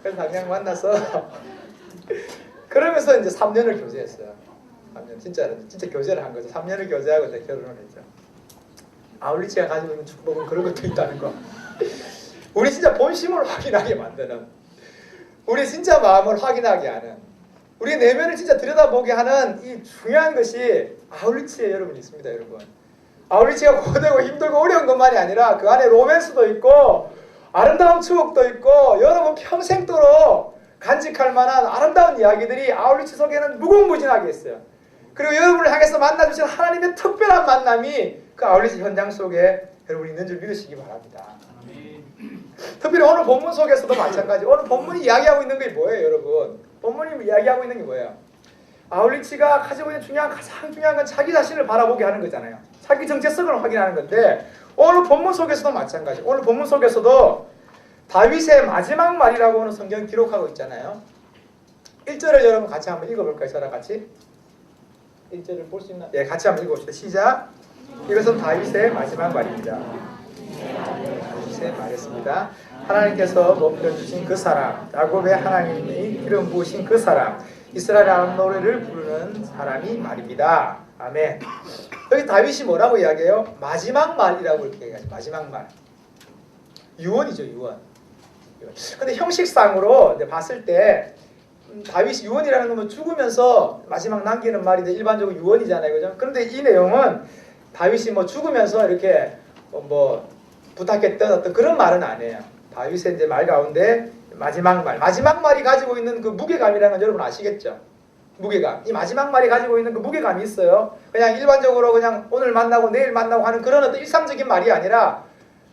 D: 그래서 당장 만나서 그러면서 이제 3년을 교제했어요. 3년 진짜 교제를 한 거죠. 3년을 교제하고 이제 결혼을 했죠. 아울리치가 가지고 있는 축복은 그런 것도 있다는 거. 우리 진짜 본심을 확인하게 만드는, 우리 진짜 마음을 확인하게 하는, 우리 내면을 진짜 들여다보게 하는 이 중요한 것이 아울리치에 여러분 있습니다. 여러분 아울리치가 고되고 힘들고 어려운 것만이 아니라 그 안에 로맨스도 있고 아름다운 추억도 있고 여러분 평생도록 간직할 만한 아름다운 이야기들이 아울리치 속에는 무궁무진하게 있어요. 그리고 여러분을 향해서 만나주신 하나님의 특별한 만남이 그 아울리치 현장 속에 여러분이 있는 줄 믿으시기 바랍니다. 특별히 오늘 본문 속에서도 마찬가지. 오늘 본문이 이야기하고 있는 게 뭐예요, 여러분? 본문이 이야기하고 있는 게 뭐예요? 아울리치가 가지고 있는 가장 중요한 건 자기 자신을 바라보게 하는 거잖아요. 자기 정체성을 확인하는 건데 오늘 본문 속에서도 마찬가지. 오늘 본문 속에서도 다윗의 마지막 말이라고 하는 성경 기록하고 있잖아요. 1절을 여러분 같이 한번 읽어볼까요? 저랑 같이? 1절을 볼 수 있나? 예, 같이 한번 읽어봅시다. 시작! 이것은 다윗의 마지막 말입니다. 다윗의 말했습니다. 하나님께서 높여주신 그 사람, 야곱의 하나님이 기름 부으신 그 사람, 이스라엘 아람 노래를 부르는 사람이 말입니다. 아멘. 여기 다윗이 뭐라고 이야기해요? 마지막 말이라고 이렇게 얘기하죠. 마지막 말. 유언이죠, 유언. 근데 형식상으로 봤을 때 다윗이 유언이라는 건 죽으면서 마지막 남기는 말인데 일반적으로 유언이잖아요, 그죠? 그런데 이 내용은 다윗이 뭐 죽으면서 이렇게 뭐 부탁했던 어떤 그런 말은 아니에요. 다윗의 이제 말 가운데 마지막 말이 가지고 있는 그 무게감이라는 건 여러분 아시겠죠? 무게감. 이 마지막 말이 가지고 있는 그 무게감이 있어요. 그냥 일반적으로 그냥 오늘 만나고 내일 만나고 하는 그런 어떤 일상적인 말이 아니라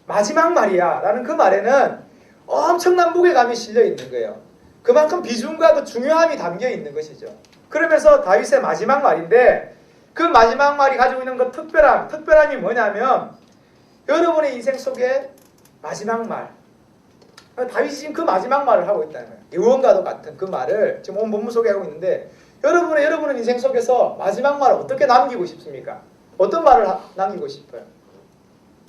D: 마지막 말이야 라는 그 말에는 엄청난 무게감이 실려 있는 거예요. 그만큼 비중과 그 중요함이 담겨 있는 것이죠. 그러면서 다윗의 마지막 말인데 그 마지막 말이 가지고 있는 그 특별함이 뭐냐면 여러분의 인생 속에 마지막 말. 다윗이 지금 그 마지막 말을 하고 있다는 거예요. 예언과도 같은 그 말을 지금 오늘 본문 소개하고 있는데 여러분은 인생 속에서 마지막 말을 어떻게 남기고 싶습니까? 어떤 말을 남기고 싶어요?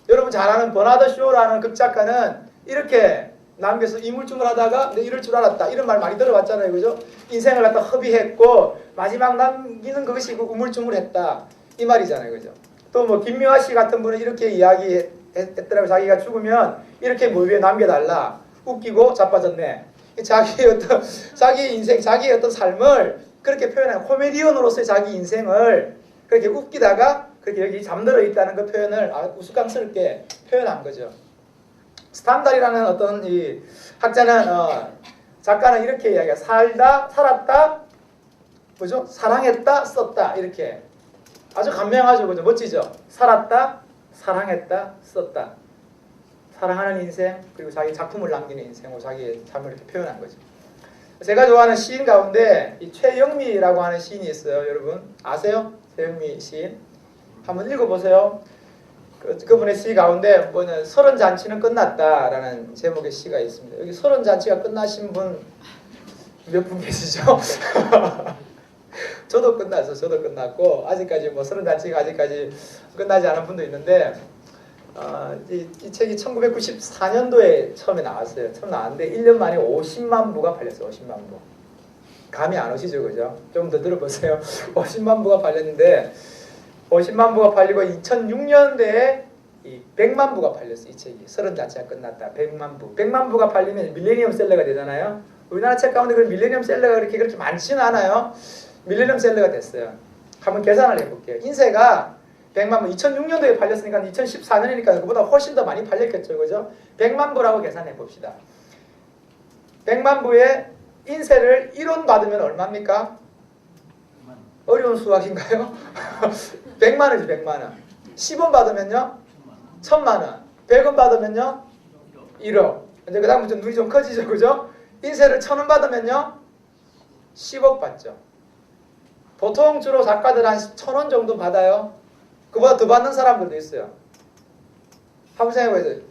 D: 여러분 잘 아는 버나드 쇼라는 극작가는 이렇게 남겨서 이물증을 하다가 내 이럴 줄 알았다 이런 말 많이 들어봤잖아요. 그죠? 인생을 갖다 허비했고 마지막 남기는 그것이 우물쭈물 했다 이 말이잖아요. 그죠? 또 뭐 김미화 씨 같은 분은 이렇게 이야기했더라고요. 자기가 죽으면 이렇게 물 위에 남겨달라. 웃기고 자빠졌네. 자기 인생, 자기의 어떤 삶을 그렇게 표현한 코미디언으로서의 자기 인생을 그렇게 웃기다가 그렇게 여기 잠들어 있다는 그 표현을 우스꽝스럽게 표현한 거죠. 스탄달이라는 어떤 이 작가는 이렇게 이야기해요. 살았다, 뭐죠? 사랑했다, 썼다 이렇게 아주 감명하죠, 그죠? 멋지죠? 살았다, 사랑했다, 썼다. 사랑하는 인생 그리고 자기 작품을 남기는 인생으로 자기의 삶을 이렇게 표현한 거죠. 제가 좋아하는 시인 가운데 이 최영미라고 하는 시인이 있어요. 여러분 아세요? 최영미 시인 한번 읽어보세요. 그분의 시 가운데 뭐냐 서른 잔치는 끝났다라는 제목의 시가 있습니다. 여기 서른 잔치가 끝나신 분 몇 분 계시죠? 저도 끝났고 아직까지 뭐 서른 잔치가 아직까지 끝나지 않은 분도 있는데 이 책이 1994년도에 처음에 나왔어요. 처음 나왔는데 1년 만에 50만 부가 팔렸어요. 50만 부. 감이 안 오시죠, 그죠? 좀 더 들어보세요. 50만 부가 팔렸는데 50만 부가 팔리고 2006년대에 이 100만 부가 팔렸어요. 이 책이. 서른 잔치가 끝났다. 100만 부. 100만 부가 팔리면 밀레니엄 셀러가 되잖아요. 우리나라 책 가운데 그 밀레니엄 셀러가 그렇게 많지는 않아요. 밀레니엄 셀러가 됐어요. 한번 계산을 해볼게요. 인쇄가 100만 부 2006년도에 팔렸으니까 2014년이니까 그보다 훨씬 더 많이 팔렸겠죠. 그죠? 100만 부라고 계산해 봅시다. 100만 부에 인쇄를 1원 받으면 얼마입니까? 어려운 수학인가요? 100만 원이죠. 100만 원. 10원 받으면요? 1000만 원. 100원 받으면요? 1억. 이제 그 다음부터 눈이 좀 커지죠. 그죠? 인쇄를 1000원 받으면요? 10억 받죠. 보통 주로 작가들 한 1000원 정도 받아요. 그보다 더 받는 사람들도 있어요. 한번 생각해보세요.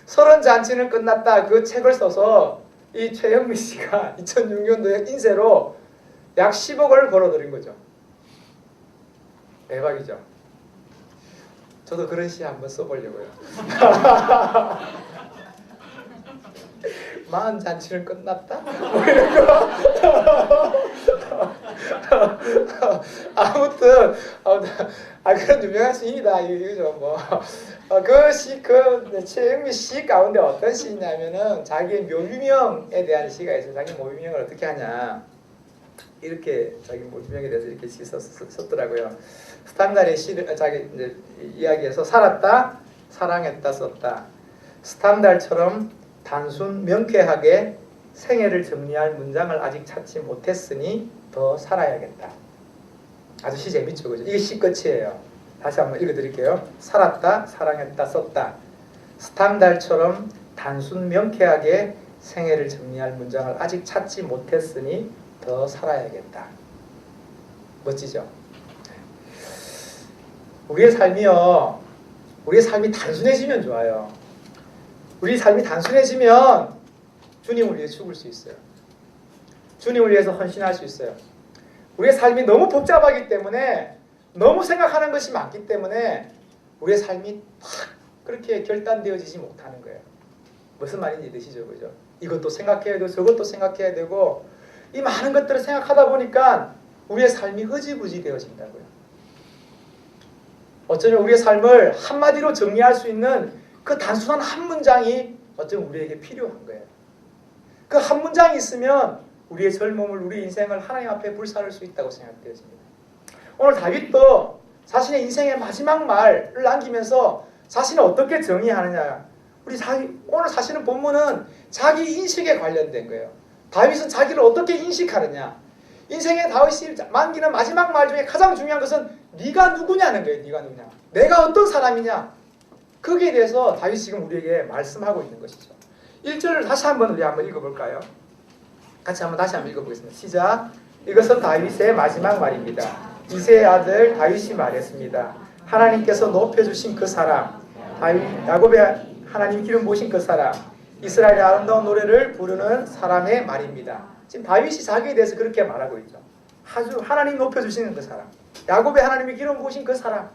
D: 서른 잔치는 끝났다 그 책을 써서 이 최영미 씨가 2006년도에 인쇄로 약 10억을 벌어들인 거죠. 대박이죠. 저도 그런 시 한번 써보려고요. 40잔치는 끝났다? 뭐 이런 거. 아무튼 그런 유명한 시입니다. 이거죠 뭐. 그 최영미 시 가운데 어떤 시냐면은 자기의 묘비명에 대한 시가 있어요. 자기 묘비명을 어떻게 하냐. 이렇게 자기 묘비명에 대해서 이렇게 시 썼더라고요. 스탄달의 시를 자기 이제 이야기에서 살았다, 사랑했다 썼다. 스탄달처럼 단순 명쾌하게 생애를 정리할 문장을 아직 찾지 못했으니 더 살아야겠다. 아주 시 재밌죠, 그죠? 이게 시 끝이에요. 다시 한번 읽어드릴게요. 살았다, 사랑했다, 썼다. 스탄달처럼 단순 명쾌하게 생애를 정리할 문장을 아직 찾지 못했으니 더 살아야겠다. 멋지죠? 우리의 삶이 단순해지면 좋아요. 우리 삶이 단순해지면 주님을 위해 죽을 수 있어요. 주님을 위해서 헌신할 수 있어요. 우리의 삶이 너무 복잡하기 때문에 너무 생각하는 것이 많기 때문에 우리의 삶이 딱 그렇게 결단되어지지 못하는 거예요. 무슨 말인지 이해되시죠? 그죠? 이것도 생각해야 되고 저것도 생각해야 되고 이 많은 것들을 생각하다 보니까 우리의 삶이 흐지부지 되어진다고요. 어쩌면 우리의 삶을 한마디로 정리할 수 있는 그 단순한 한 문장이 어쩌면 우리에게 필요한 거예요. 그 한 문장이 있으면 우리의 젊음을, 우리 인생을 하나님 앞에 불사를 수 있다고 생각되어집니다. 오늘 다윗도 자신의 인생의 마지막 말을 남기면서 자신을 어떻게 정의하느냐. 오늘 사실은 본문은 자기 인식에 관련된 거예요. 다윗은 자기를 어떻게 인식하느냐. 인생의 다윗이 남기는 마지막 말 중에 가장 중요한 것은 네가 누구냐는 거예요. 네가 누구냐. 내가 어떤 사람이냐. 거기에 대해서 다윗이 지금 우리에게 말씀하고 있는 것이죠. 1절을 다시 한번 우리 한번 읽어볼까요? 같이 다시 한번 읽어보겠습니다. 시작. 이것은 다윗의 마지막 말입니다. 이새의 아들 다윗이 말했습니다. 하나님께서 높여주신 그 사람, 야곱의 하나님 기름 부으신 그 사람, 이스라엘의 아름다운 노래를 부르는 사람의 말입니다. 지금 다윗이 자기에 대해서 그렇게 말하고 있죠. 아주 하나님 높여주시는 그 사람, 야곱의 하나님이 기름 부으신 그 사람,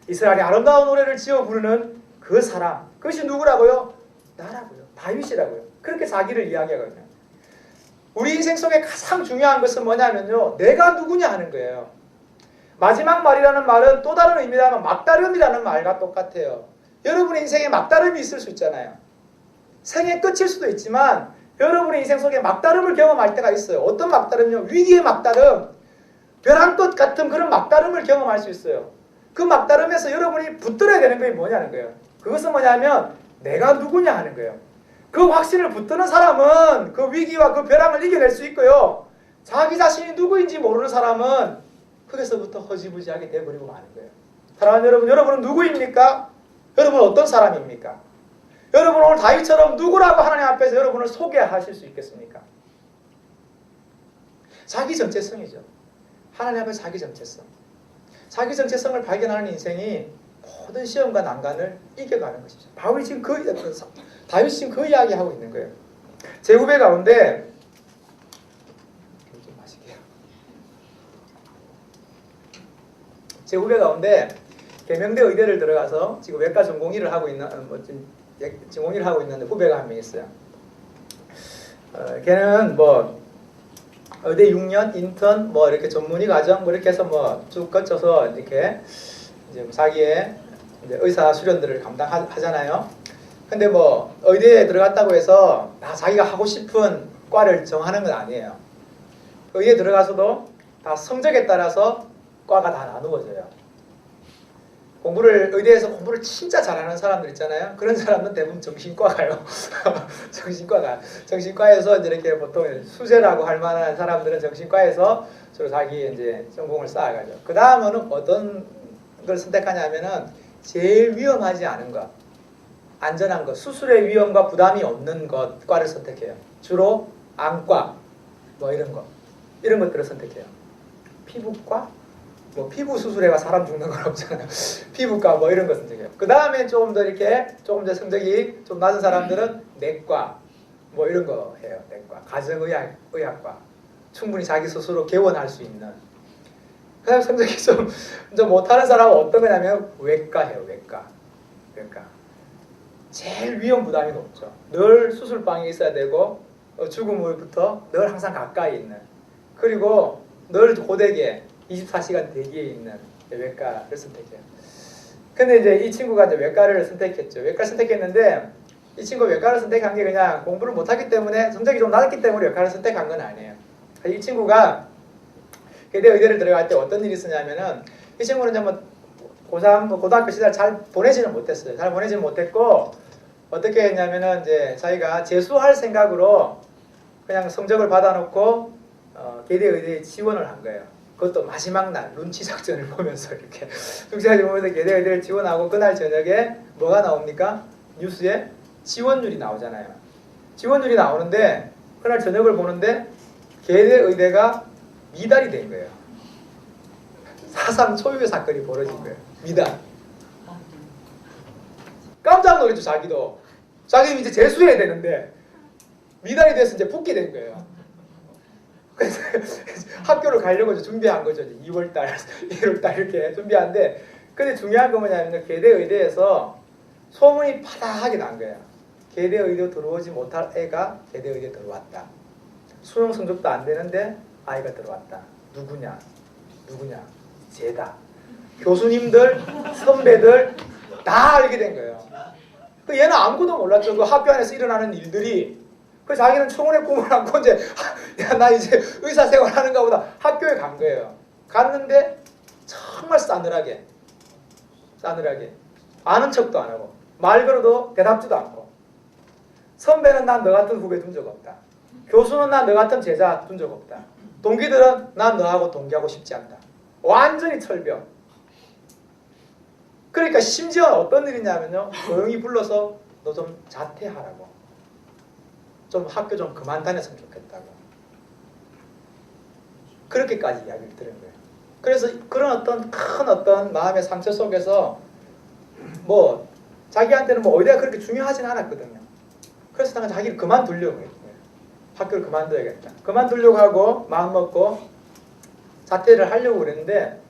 D: 이스라엘의 아름다운 노래를 지어 부르는 그 사람, 그것이 누구라고요? 나라고요. 다윗이라고요. 그렇게 자기를 이야기하거든요. 우리 인생 속에 가장 중요한 것은 뭐냐면요, 내가 누구냐 하는 거예요. 마지막 말이라는 말은 또 다른 의미라면 막다름이라는 말과 똑같아요. 여러분의 인생에 막다름이 있을 수 있잖아요. 생의 끝일 수도 있지만 여러분의 인생 속에 막다름을 경험할 때가 있어요. 어떤 막다름이요? 위기의 막다름, 벼랑 끝 같은 그런 막다름을 경험할 수 있어요. 그 막다름에서 여러분이 붙들어야 되는 게 뭐냐는 거예요. 그것은 뭐냐면 내가 누구냐 하는 거예요. 그 확신을 붙드는 사람은 그 위기와 그 벼랑을 이겨낼 수 있고요. 자기 자신이 누구인지 모르는 사람은 거기서부터 허지부지하게 돼버리고 마는 거예요. 사랑하는 여러분, 여러분은 누구입니까? 여러분은 어떤 사람입니까? 여러분 오늘 다윗처럼 누구라고 하나님 앞에서 여러분을 소개하실 수 있겠습니까? 자기 정체성이죠. 하나님 앞에 자기 정체성. 자기 정체성을 발견하는 인생이 모든 시험과 난관을 이겨가는 것이죠. 바울이 지금 다윗이 지금 그 이야기하고 있는 거예요. 제 후배 가운데 좀 마실게요. 제 후배 가운데 계명대 의대를 들어가서 지금 외과 전공의를 하고 있는 전공의를 하고 있는 후배가 한 명 있어요. 걔는 뭐 의대 6년 인턴 뭐 이렇게 전문의 과정 뭐 이렇게 해서 뭐 쭉 거쳐서 이렇게 이제 자기의 이제 의사 수련들을 감당하잖아요. 근데 뭐 의대에 들어갔다고 해서 다 자기가 하고 싶은 과를 정하는 건 아니에요. 의대에 들어가서도 다 성적에 따라서 과가 다 나누어져요. 의대에서 공부를 진짜 잘하는 사람들 있잖아요. 그런 사람은 대부분 정신과가요. 정신과에서 이렇게 보통 수재라고 할 만한 사람들은 정신과에서 주로 자기 이제 전공을 쌓아가죠. 그 다음은 어떤 걸 선택하냐면은 제일 위험하지 않은 것, 안전한 것, 수술의 위험과 부담이 없는 과를 선택해요. 주로 안과, 뭐 이런 것들을 선택해요. 피부과, 뭐 피부 수술해가 사람 죽는 건 없잖아요. 피부과 뭐 이런 거 선택해요. 그 다음에 조금 더 성적이 좀 낮은 사람들은 내과, 뭐 이런 거 해요. 내과, 가정의학과, 충분히 자기 스스로 개원할 수 있는. 그다음 성적이 좀 못하는 사람은 어떤 거냐면 외과해요. 외과. 제일 위험 부담이 높죠. 늘 수술방에 있어야 되고 죽음으로부터 늘 항상 가까이 있는, 그리고 늘 고되게 24시간 대기에 있는 외과를 선택해요. 근데 이제 이 친구가 이제 외과를 선택했죠. 외과를 선택했는데 이 친구가 외과를 선택한 게 그냥 공부를 못하기 때문에, 성적이 좀 낮았기 때문에 외과를 선택한 건 아니에요. 이 친구가 계대 의대를 들어갈 때 어떤 일이 있었냐면은, 이 친구는 이제 뭐 고3, 고등학교 시절 잘 보내지는 못했어요. 잘 보내지는 못했고, 어떻게 했냐면은 이제 자기가 재수할 생각으로 그냥 성적을 받아놓고 계대 의대에 지원을 한 거예요. 그것도 마지막 날 눈치 작전을 보면서 이렇게 눈치작전을 보면서 계대 의대를 지원하고, 그날 저녁에 뭐가 나옵니까? 뉴스에 지원율이 나오잖아요. 지원율이 나오는데 그날 저녁을 보는데 계대 의대가 미달이 된 거예요. 사상 초유의 사건이 벌어진 거예요. 미달. 깜짝 놀랐죠. 자기는 이제 재수해야 되는데 미달이 돼서 이제 붙게 된 거예요. 그래서 학교를 가려고 이제 준비한 거죠. 2월달, 1월달 이렇게 준비하는데, 근데 중요한 건 뭐냐면 계대 의대에서 소문이 파다하게 난 거예요. 계대 의대 들어오지 못할 애가 계대 의대 들어왔다. 수능 성적도 안 되는데 아이가 들어왔다. 누구냐? 쟤다. 교수님들, 선배들 다 알게 된 거예요. 얘는 아무것도 몰랐죠. 그 학교 안에서 일어나는 일들이. 그래서 자기는 청혼의 꿈을 안고 이제 나 이제 의사 생활하는가 보다 학교에 간 거예요. 갔는데 정말 싸늘하게 아는 척도 안 하고 말 걸어도 대답지도 않고, 선배는 난 너 같은 후배 둔 적 없다. 교수는 난 너 같은 제자 둔 적 없다. 동기들은 난 너하고 동기하고 싶지 않다. 완전히 철벽. 그러니까 심지어 어떤 일이냐면요, 조용히 불러서 너 좀 자퇴하라고, 좀 학교 좀 그만 다녔으면 좋겠다고, 그렇게까지 이야기를 들은 거예요. 그래서 그런 큰 마음의 상처 속에서 뭐 자기한테는 뭐 의대가 그렇게 중요하진 않았거든요. 그래서 당장 자기를 그만두려고 했어요. 학교를 그만둬야겠다. 그만두려고 하고 마음 먹고 자퇴를 하려고 그랬는데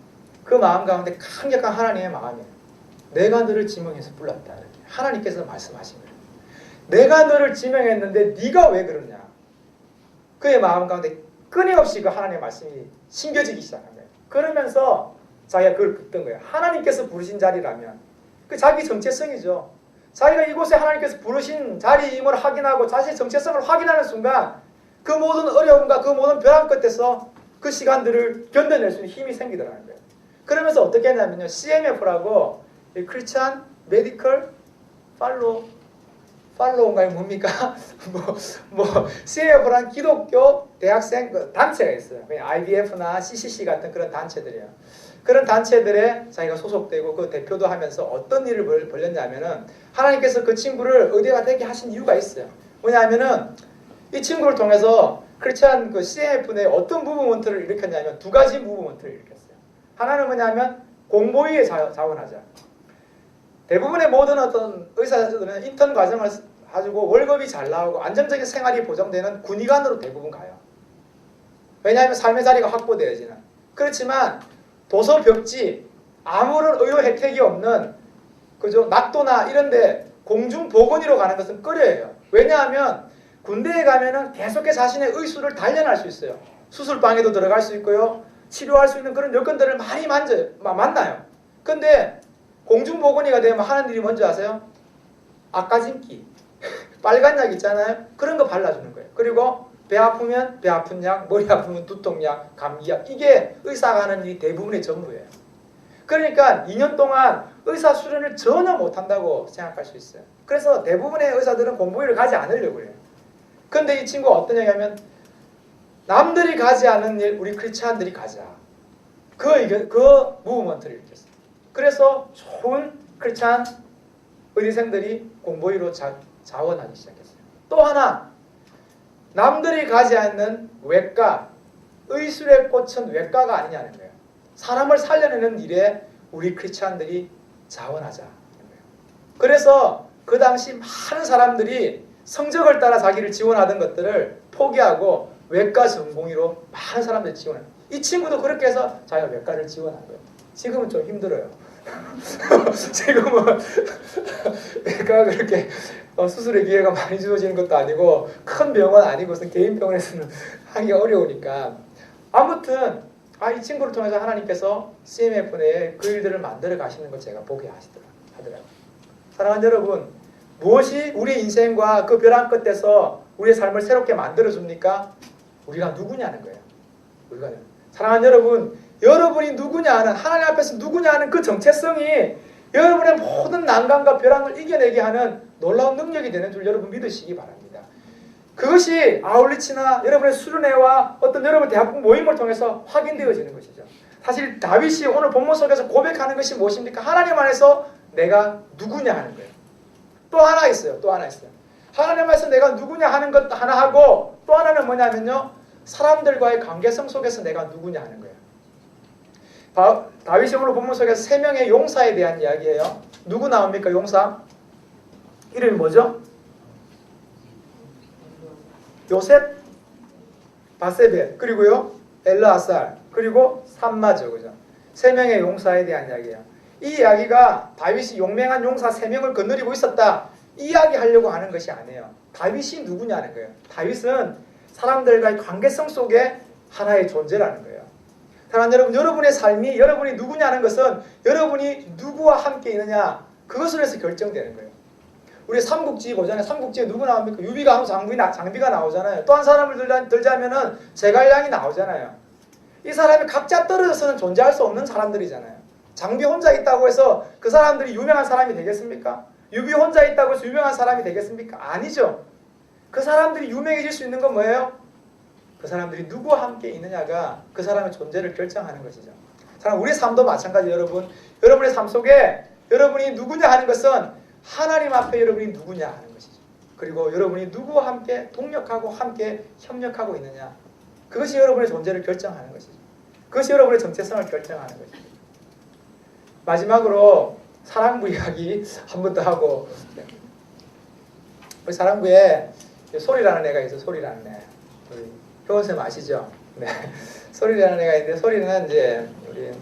D: 그 마음 가운데 강력한 하나님의 마음이에요. 내가 너를 지명해서 불렀다. 이렇게 하나님께서 말씀하신 거예요. 내가 너를 지명했는데 네가 왜 그러냐. 그의 마음 가운데 끊임없이 그 하나님의 말씀이 심겨지기 시작한 거예요. 그러면서 자기가 그걸 붙든 거예요. 하나님께서 부르신 자리라면 그 자기 정체성이죠. 자기가 이곳에 하나님께서 부르신 자리임을 확인하고 자신의 정체성을 확인하는 순간 그 모든 어려움과 그 모든 벼랑 끝에서 그 시간들을 견뎌낼 수 있는 힘이 생기더라는 거예요. 그러면서 어떻게 했냐면요. CMF라고 크리스찬 메디컬 팔로우인가요? 뭡니까? CMF라는 기독교 대학생 단체가 있어요. IBF나 CCC 같은 그런 단체들이에요. 그런 단체들에 자기가 소속되고 그 대표도 하면서 어떤 일을 벌였냐면은 하나님께서 그 친구를 의대가 되게 하신 이유가 있어요. 뭐냐면은 이 친구를 통해서 크리스찬 그 CMF 내 어떤 무브먼트를 일으켰냐면 두 가지 무브먼트를 일으켰어요. 하나는 뭐냐면 공보위에 자원하자. 대부분의 모든 어떤 의사들은 인턴 과정을 가지고 월급이 잘 나오고 안정적인 생활이 보장되는 군의관으로 대부분 가요. 왜냐하면 삶의 자리가 확보되어지는. 그렇지만 도서 벽지 아무런 의료 혜택이 없는 그죠 낙도나 이런데 공중 보건의로 가는 것은 꺼려해요. 왜냐하면 군대에 가면은 계속해서 자신의 의술을 단련할 수 있어요. 수술방에도 들어갈 수 있고요. 치료할 수 있는 그런 여건들을 많이 만나요. 근데 공중보건의가 되면 하는 일이 뭔지 아세요? 아까진기, 빨간 약 있잖아요. 그런 거 발라주는 거예요. 그리고 배 아프면 배 아픈 약, 머리 아프면 두통약, 감기약. 이게 의사가 하는 일이 대부분의 전부예요. 그러니까 2년 동안 의사 수련을 전혀 못한다고 생각할 수 있어요. 그래서 대부분의 의사들은 공부를 가지 않으려고 해요. 근데 이 친구가 어떤 얘기냐면 남들이 가지 않은 일 우리 크리스찬들이 가자. 그 무브먼트를 일으켰어요. 그래서 좋은 크리스찬 의대생들이 공보위로 자원하기 시작했어요. 또 하나 남들이 가지 않는 외과, 의술의 꽃은 외과가 아니냐는 거예요. 사람을 살려내는 일에 우리 크리스찬들이 자원하자는 거예요. 그래서 그 당시 많은 사람들이 성적을 따라 자기를 지원하던 것들을 포기하고 외과 전공의로 많은 사람들이 지원해요. 이 친구도 그렇게 해서 자기가 외과를 지원한 거예요. 지금은 좀 힘들어요. 지금은 외과가 그렇게 수술의 기회가 많이 주어지는 것도 아니고 큰 병원 아니고 개인 병원에서는 하기가 어려우니까 아무튼 이 친구를 통해서 하나님께서 CMF 내에 그 일들을 만들어 가시는 걸 제가 보게 하더라고요. 사랑하는 여러분, 무엇이 우리 인생과 그 벼랑 끝에서 우리의 삶을 새롭게 만들어 줍니까? 우리가 누구냐는 거예요. 사랑하는 여러분, 여러분이 누구냐 하는 하나님 앞에서 누구냐 하는 그 정체성이 여러분의 모든 난관과 벼랑을 이겨내게 하는 놀라운 능력이 되는 줄 여러분 믿으시기 바랍니다. 그것이 아울리치나 여러분의 수련회와 어떤 여러분 대학부 모임을 통해서 확인되어지는 것이죠. 사실 다윗이 오늘 본문 속에서 고백하는 것이 무엇입니까? 하나님 안에서 내가 누구냐 하는 거예요. 또 하나 있어요. 하나님 안에서 내가 누구냐 하는 것 하나 하고 또 하나는 뭐냐면요. 사람들과의 관계성 속에서 내가 누구냐 하는 거예요. 다윗이 오늘 본문 속에서 3명의 용사에 대한 이야기예요. 누구 나옵니까? 용사? 이름이 뭐죠? 요셉, 바세벳, 그리고요 엘르아살, 그리고 삼마죠. 그죠? 3명의 용사에 대한 이야기예요. 이 이야기가 다윗이 용맹한 용사 3명을 거느리고 있었다. 이야기하려고 하는 것이 아니에요. 다윗이 누구냐는 거예요. 다윗은 사람들과의 관계성 속에 하나의 존재라는 거예요. 사랑하는 여러분, 여러분의 삶이 여러분이 누구냐는 것은 여러분이 누구와 함께 있느냐 그것으로 해서 결정되는 거예요. 우리 삼국지 보잖아요. 삼국지에 누구 나옵니까? 유비가 하면 장비가 나오잖아요. 또 한 사람을 들자면은 제갈량이 나오잖아요. 이 사람이 각자 떨어져서는 존재할 수 없는 사람들이잖아요. 장비 혼자 있다고 해서 그 사람들이 유명한 사람이 되겠습니까? 유비 혼자 있다고 해서 유명한 사람이 되겠습니까? 아니죠. 그 사람들이 유명해질 수 있는 건 뭐예요? 그 사람들이 누구와 함께 있느냐가 그 사람의 존재를 결정하는 것이죠. 사람 우리의 삶도 마찬가지. 여러분의 삶 속에 여러분이 누구냐 하는 것은 하나님 앞에 여러분이 누구냐 하는 것이죠. 그리고 여러분이 누구와 함께 동력하고 함께 협력하고 있느냐 그것이 여러분의 존재를 결정하는 것이죠. 그것이 여러분의 정체성을 결정하는 것이죠. 마지막으로 사랑부 이야기 한 번 더 하고, 우리 사랑부에 소리라는 애가 있어요. 소리라는 애. 우리 효원쌤 아시죠? 네. 소리라는 애가 있는데, 소리는 이제 우리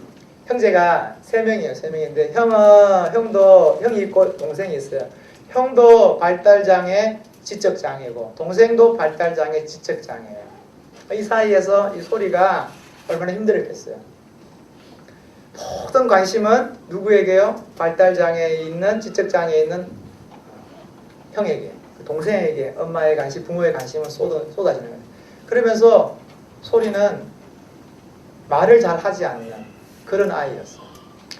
D: 형제가 3명이에요. 3명인데 형이 있고 동생이 있어요. 형도 발달장애, 지적장애고 동생도 발달장애, 지적장애예요. 이 사이에서 이 소리가 얼마나 힘들었겠어요. 모든 관심은 누구에게요? 발달장애에 있는, 지적장애에 있는 형에게, 동생에게 엄마의 관심, 부모의 관심을 쏟아지는 거예요. 그러면서 소리는 말을 잘 하지 않는 그런 아이였어요.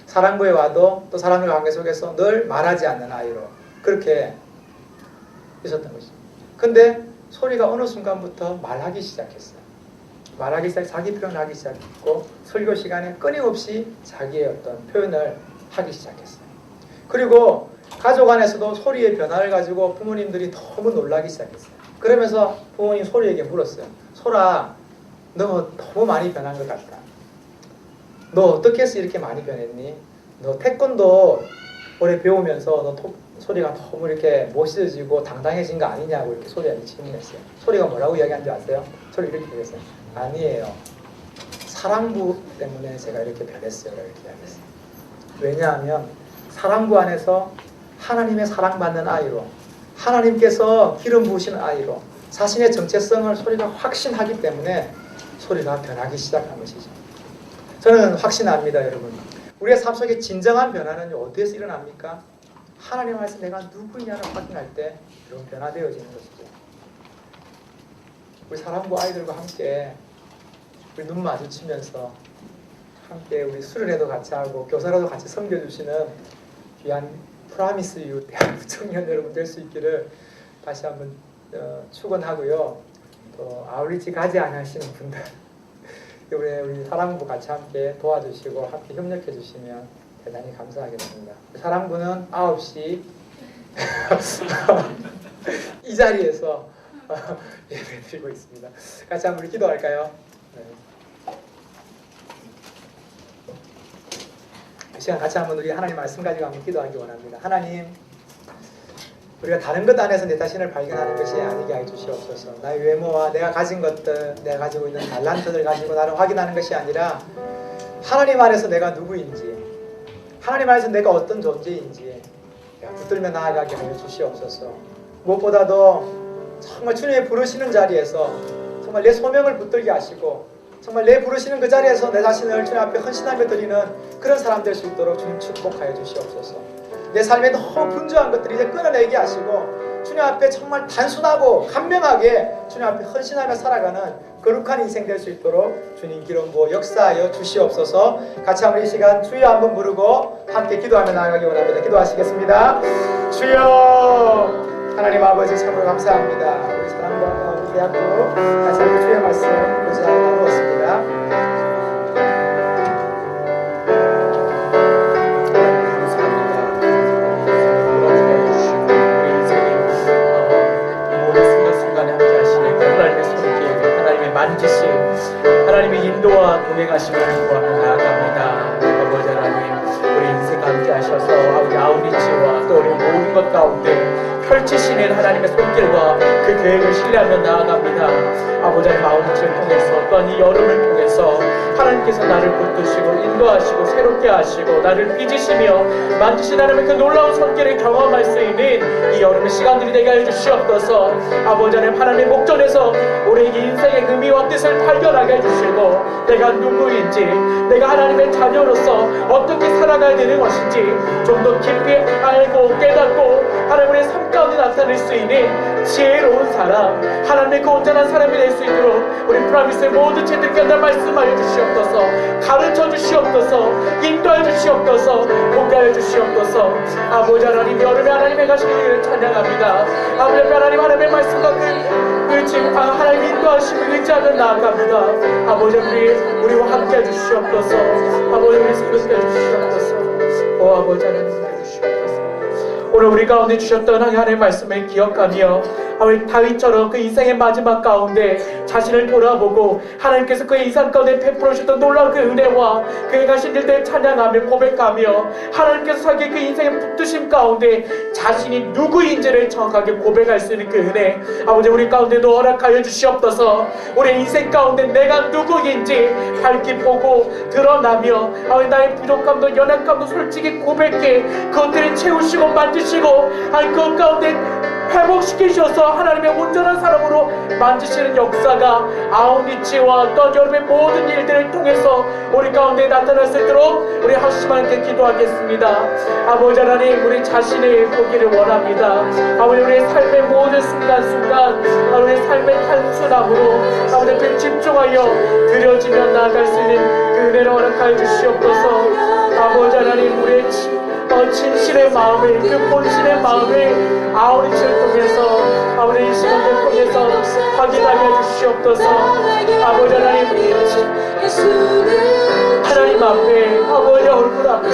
D: 사랑부에 와도 또 사람의 관계 속에서 늘 말하지 않는 아이로 그렇게 있었던 것이죠. 근데 소리가 어느 순간부터 말하기 시작했어요. 말하기 시작, 자기 표현하기 시작했고 설교 시간에 끊임없이 자기의 어떤 표현을 하기 시작했어요. 그리고 가족 안에서도 소리의 변화를 가지고 부모님들이 너무 놀라기 시작했어요. 그러면서 부모님 소리에게 물었어요. 소라, 너 너무 많이 변한 것 같다. 너 어떻게 해서 이렇게 많이 변했니? 너 태권도 오래 배우면서 너 소리가 너무 이렇게 멋있어지고 당당해진 거 아니냐고 이렇게 소리한테 질문했어요. 소리가 뭐라고 이야기한지 아세요? 소리 이렇게 얘기했어요. 아니에요. 사랑부 때문에 제가 이렇게 변했어요. 이렇게 이야기했어요. 왜냐하면 사랑부 안에서 하나님의 사랑받는 아이로, 하나님께서 기름 부으신 아이로 자신의 정체성을 소리가 확신하기 때문에 소리가 변하기 시작한 것이죠. 저는 확신합니다, 여러분. 우리의 삶 속에 진정한 변화는 어디에서 일어납니까? 하나님 안에서 내가 누구냐를 확인할 때 이런 변화되어지는 것이죠. 우리 사랑부 아이들과 함께 우리 눈 마주치면서 함께 우리 수련회도 같이 하고 교사로도 같이 섬겨주시는 귀한 프라미스 유 대한민국 청년 여러분 될 수 있기를 다시 한번 축원하고요. 또 아울리치 가지 않으시는 분들 우리 사랑부 같이 함께 도와주시고 함께 협력해 주시면 대단히 감사하겠습니다. 사랑부는 9시 이 자리에서 예배드리고 있습니다. 같이 한번 우리 기도할까요? 네. 이 시간 같이 한번 우리 하나님 말씀 가지고 한번 기도하기 원합니다. 하나님, 우리가 다른 것 안에서 내 자신을 발견하는 것이 아니게 해 주시옵소서. 나의 외모와 내가 가진 것들, 내가 가지고 있는 달란트들 가지고 나를 확인하는 것이 아니라 하나님 안에서 내가 누구인지, 하나님 안에서 내가 어떤 존재인지 붙들며 나아가게 하여 주시옵소서. 무엇보다도 정말 주님의 부르시는 자리에서 정말 내 소명을 붙들게 하시고 정말 내 부르시는 그 자리에서 내 자신을 주님 앞에 헌신하며 드리는 그런 사람 될 수 있도록 주님 축복하여 주시옵소서. 내 삶에 너무 분주한 것들을 이제 끊어내게 하시고 주님 앞에 정말 단순하고 간명하게 주님 앞에 헌신하며 살아가는 거룩한 인생 될 수 있도록 주님 기름 부어 역사하여 주시옵소서. 같이 한번 이 시간 주여 한번 부르고 함께 기도하며 나아가기 원합니다. 기도하시겠습니다. 주여, 하나님 아버지 참으로 감사합니다. 우리 사랑과 우리 대학교 같이 함께 주의 말씀 교제하고 나누었습니다.
C: 만지심, 하나님의 인도와 동행하심을 구하며 나아갑니다. 아버지 하나님, 우리 인생 함께 하셔서 아버지 아우리치와 또 우리 모든 것 가운데 펼치시는 하나님의 손길과 그 계획을 신뢰하며 나아갑니다. 아버지 하나님, 아우리치를 통해서 또한 이 여름을 통해서 하나님께서 나를 붙드시고 인도하시고 새롭게 하시고 나를 빚으시며 만지신 하나님의 그 놀라운 손길을 경험할 수 있는 이 여름의 시간들이 되게 하여 주시옵소서. 아버지 하나님, 하나님의 목전에서 우리에게 인생의 의미와 뜻을 발견하게 해주시고 내가 누구인지, 내가 하나님의 자녀로서 어떻게 살아가야 되는 것인지 좀 더 깊이 알고 깨닫고 하나님의 삶 가운데 나타낼 수 있는 지혜로운 사람, 하나님의 그 온전한 사람이 될 수 있도록 우리 프라미스의 모든 죄들께 말씀하여 주시옵소서. 가르쳐 주시옵소서. 인도해 주시옵소서. 공개하여 주시옵소서. 아버지 하나님, 여름에 하나님의 가시는 일을 찬양합니다. 아버지 하나님, 하나님의 말씀과 하나님 인도하심을 의지하며 나아갑니다. 아버지 우리와 함께 해주시옵소서. 아버지 우리 새롭게 해주시옵소서. 오 아버지 하나님 해주시옵소서. 오늘 우리 가운데 주셨던 하나님의 말씀을 기억하며 아버지 다윗처럼 그 인생의 마지막 가운데 자신을 돌아보고 하나님께서 그의 인생 가운데 베풀어 주셨던 놀라운 그 은혜와 그의 가신 일들을 찬양하며 고백하며 하나님께서 자기 그 인생의 붙드심 가운데 자신이 누구인지를 정확하게 고백할 수 있는 그 은혜 아버지 우리 가운데도 허락하여 주시옵소서. 우리 인생 가운데 내가 누구인지 밝히 보고 드러나며 아버지 나의 부족함도 연약함도 솔직히 고백해 그것들을 채우시고 만드시고 하나님 그 가운데 회복시키셔서 하나님의 온전한 사람으로 만드시는 역사가 아웃리치와 또 여러분의 모든 일들을 통해서 우리 가운데 나타날 수 있도록 우리 합심하게 기도하겠습니다. 아버지 하나님 우리 자신을 보기를 원합니다. 아버지 우리의 삶의 모든 순간순간 우리의 삶의 단순함으로 아버지 그 집중하여 드려지며 나아갈 수 있는 그 은혜를 허락하여 주시옵소서. 아버지 하나님 우리의 진실의 마음을 그 본실의 마음을 아우리치를 통해서 아버지 이 시간을 통해서 확인하여 주시옵소서. 아버지 하나님 하나님 앞에 아버지 얼굴 앞에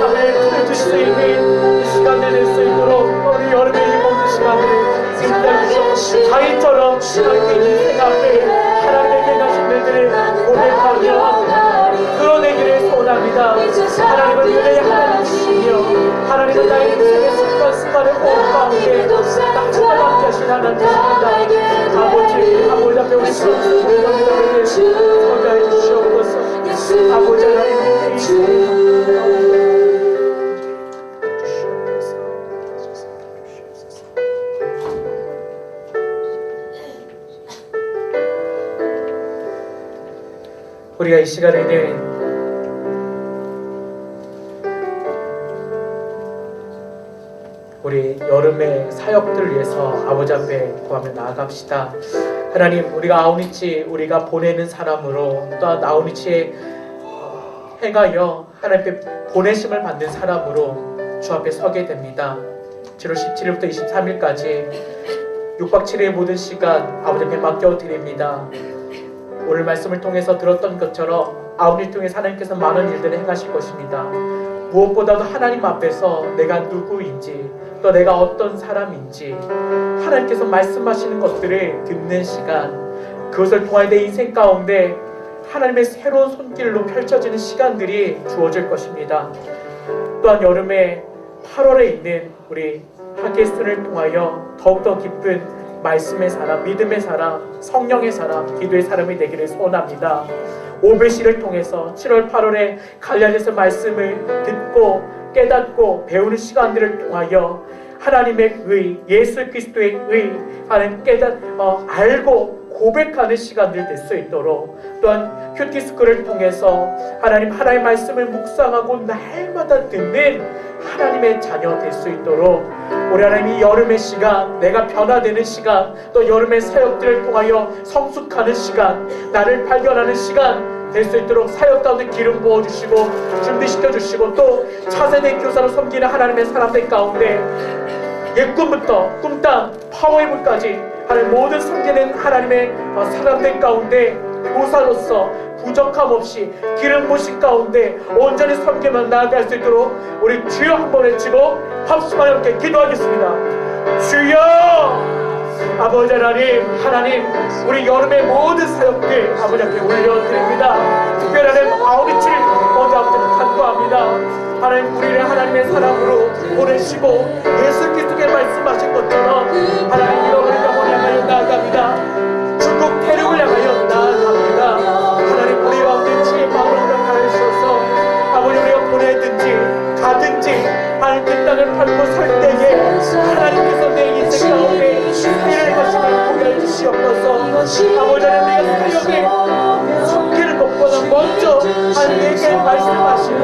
C: 밤에 부르실 수 있는 이 시간을 낼 수 있도록 우리 여름의 이 모든 시간을 인도해 주시옵소서. 자인처럼 하나님의 인생 앞에 하나님에게 가신 일들을 고백하며 그러내기를 소원합니다. 하나님은 은혜의 하나님이시며 하나님은 나의 인생의 순간순간의 호흡 가운데 나를 함께 하신 하나님이십니다. 아버지 앞에 우리 성도들에게 서가해 주시옵소서. 아버지 하나님 우리가 이 시간에는 우리 여름의 사역들을 위해서 아버지 앞에 구하며 나아갑시다. 하나님 우리가 아우니치 우리가 보내는 사람으로 또 아우니치에 행하여 하나님께 보내심을 받는 사람으로 주 앞에 서게 됩니다. 7월 17일부터 23일까지 6박 7일의 모든 시간 아버지 앞에 맡겨드립니다. 오늘 말씀을 통해서 들었던 것처럼 아우니를 통해서 하나님께서 많은 일들을 행하실 것입니다. 무엇보다도 하나님 앞에서 내가 누구인지 또 내가 어떤 사람인지 하나님께서 말씀하시는 것들을 듣는 시간 그것을 통하여 내 인생 가운데 하나님의 새로운 손길로 펼쳐지는 시간들이 주어질 것입니다. 또한 여름에 8월에 있는 우리 하게스를 통하여 더욱더 기쁜 말씀의 사람, 믿음의 사람, 성령의 사람, 기도의 사람이 되기를 소원합니다. 오베시를 통해서 7월 8월에 갈라디아서 말씀을 듣고 깨닫고 배우는 시간들을 통하여 하나님의 의, 예수 그리스도의 의 하는 알고 고백하는 시간들 될 수 있도록 또한 큐티스쿨을 통해서 하나님의 말씀을 묵상하고 날마다 듣는 하나님의 자녀 될 수 있도록 우리 하나님 이 여름의 시간 내가 변화되는 시간 또 여름의 사역들을 통하여 성숙하는 시간 나를 발견하는 시간 될 수 있도록 사역 가운데 기름 부어주시고 준비시켜주시고 또 차세대 교사로 섬기는 하나님의 사람들 가운데 옛꿈부터 꿈땅 파워웨이브까지 하나님 모든 섬기는 하나님의 사람들 가운데 교사로서 부족함 없이 기름 부으신 가운데 온전히 섬기만 나아갈 수 있도록 우리 주여 한번 외치고 합심하여 함께 기도하겠습니다. 주여! 아버지 하나님 우리 여름의 모든 사역들 아버지 앞에 올려드립니다. 특별히 하나님 아우리치를 먼저 아버지 간구합니다. 하나님 우리를 하나님의 사람으로 보내시고 예수 그리스도께 말씀하신 것처럼 하나님 이러므로 영원히 향하여 나아갑니다. 중국 대륙을 향하여 나아갑니다. 하나님 우리 가운데 주의 마음을 허락하여 주셔서 아버지 우리가 보내든지 가든지 하나님 그 땅을 밟고 설 때에 하나님께서 내 인생 가운데 일을 하심을 보게 해주시옵소서. 아버지 하나님 내가 사역에 섬기는 것보다 먼저 하나님에게 말씀하시는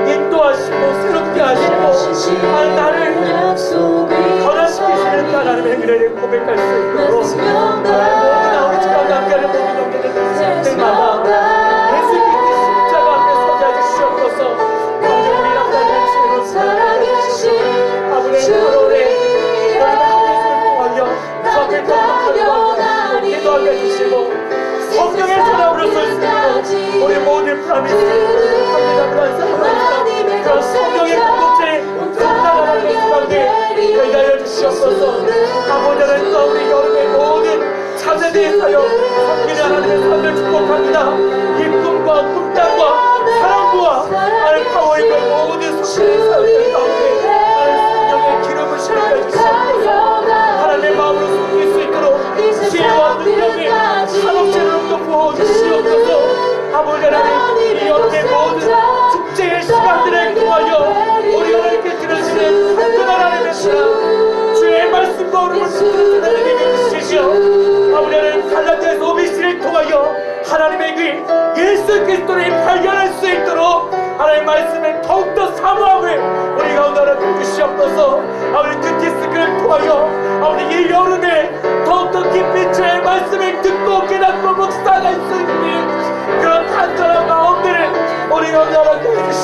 C: 인도하시고 새롭게 하시고 나를 변화시키시는 하나님의 은혜를 고백할 수 있도록 모든 아우리치가 함께하는 모든 영계들 때마다 예수 그리스도의 십자가 앞에 서게 해주시옵소서. 아버지 우리를 하나님의 주로 사랑해주시고 아버지 8월에 여러분의 하늘을 통하여 주 앞에 더 기도하게 해주시고 성령의 사람으로 설 수 있도록 우리 모든 프라미스 그런 성령의 공동체에 성장하는 가운데 되게 하여 주시옵소서.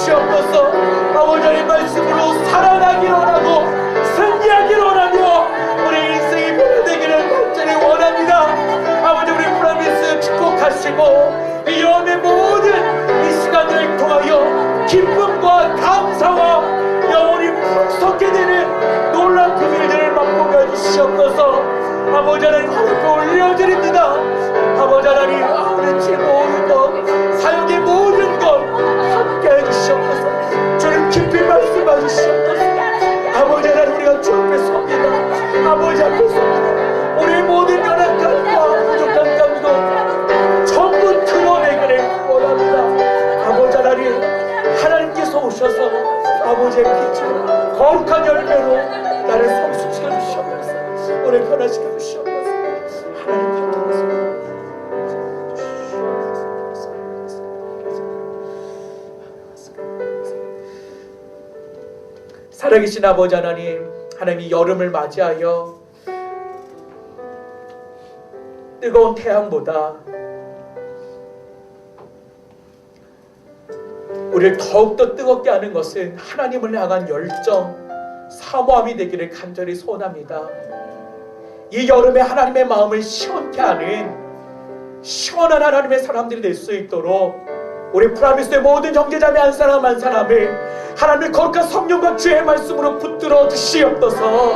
C: 주시옵소서. 아버지의 말씀으로 살아나기를 원하고 승리하기를 원하며 우리 인생이 변화되기를 간절히 원합니다. 아버지, 우리 프라미스 축복하시고 이 영의 모든 이 시간을 통하여 기쁨과 감사와 영원히 풍성게 되는 놀라운 그 일들을 맛보게 해주시옵소서. 아버지 하나님, 하나님께 올려드립니다. 아버지 하나님, 우리 제 모든 것, 사역의 모든 것 함께 해주시옵소서. 주님 깊이 말씀해 주시옵소서. 아버지 하나님, 우리가 주 앞에 섭니다. 아버지 앞에 섭니다. 우리의 모든 연약함과 부족한 감도 전부 드러내기를 원합니다. 아버지 하나님, 하나님께서 오셔서 아버지의 빛으로 거룩한 열매로 나를 성숙시켜 주시옵소서. 오늘 변화시켜 주시옵소서. 하나님 감사합니다. 살아계신 아버지 하나님, 하나님이 여름을 맞이하여 뜨거운 태양보다 우리를 더욱더 뜨겁게 하는 것은 하나님을 향한 열정, 사모함이 되기를 간절히 소원합니다. 이 여름에 하나님의 마음을 시원케 하는 시원한 하나님의 사람들이 될 수 있도록 우리 프라미스의 모든 형제자매 한 사람 한 사람을 하나님의 거룩한 성령과 주의 말씀으로 붙들어 주시옵소서.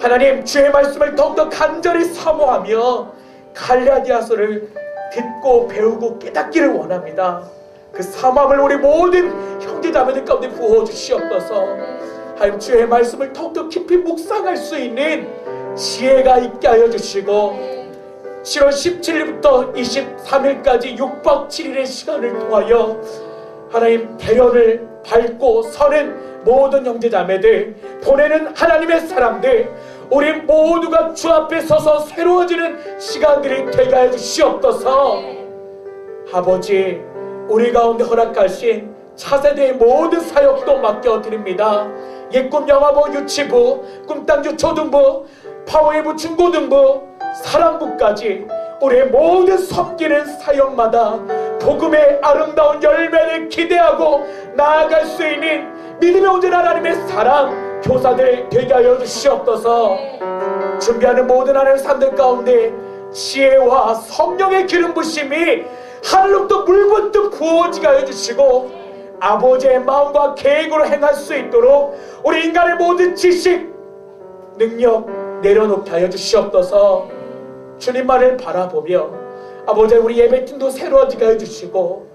C: 하나님, 주의 말씀을 더욱더 간절히 사모하며 갈라디아서를 듣고 배우고 깨닫기를 원합니다. 그 사모함을 우리 모든 형제자매들 가운데 부어 주시옵소서. 하나님, 주의 말씀을 더욱더 깊이 묵상할 수 있는 지혜가 있게 하여 주시고 7월 17일부터 23일까지 6박 7일의 시간을 통하여 하나님 대련을 밟고 서는 모든 형제자매들, 보내는 하나님의 사람들, 우리 모두가 주 앞에 서서 새로워지는 시간들이 되게 하여 주시옵소서. 아버지, 우리 가운데 허락하신 차세대의 모든 사역도 맡겨드립니다. 예꿈 영화부 유치부, 꿈땅주 초등부, 파워웨이브 중고등부, 사랑부까지 우리의 모든 섬기는 사역마다 복음의 아름다운 열매를 기대하고 나아갈 수 있는 믿음의 온전한 하나님의 사람 교사들 되게 하여 주시옵소서. 준비하는 모든 하나님의 사람들 가운데 지혜와 성령의 기름 부심이 하늘로부터 물붓듯 부어지게 하여 주시고 아버지의 마음과 계획으로 행할 수 있도록 우리 인간의 모든 지식, 능력 내려놓게 하여 주시옵소서. 주님만을 바라보며 아버지, 우리 예배팀도 새로워지게 해주시고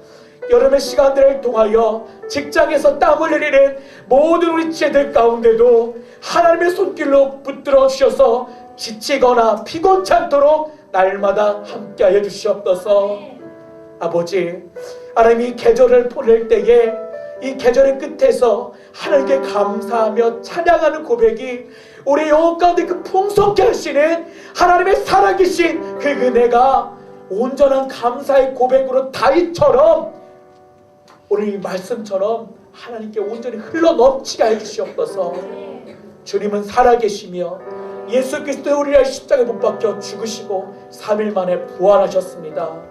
C: 여름의 시간들을 통하여 직장에서 땀을 흘리는 모든 우리 지체들 가운데도 하나님의 손길로 붙들어 주셔서 지치거나 피곤치 않도록 날마다 함께 하여 주시옵소서. 아버지, 하나님이 계절을 보낼 때에 이 계절의 끝에서 하나님께 감사하며 찬양하는 고백이 우리 영혼 가운데 그 풍성케 하시는 하나님의 살아계신 그 은혜가 온전한 감사의 고백으로 다윗처럼 오늘 말씀처럼 하나님께 온전히 흘러넘치게 해주시옵소서. 주님은 살아계시며 예수 그리스도의 우리를 십자가에 못 박혀 죽으시고 3일 만에 부활하셨습니다.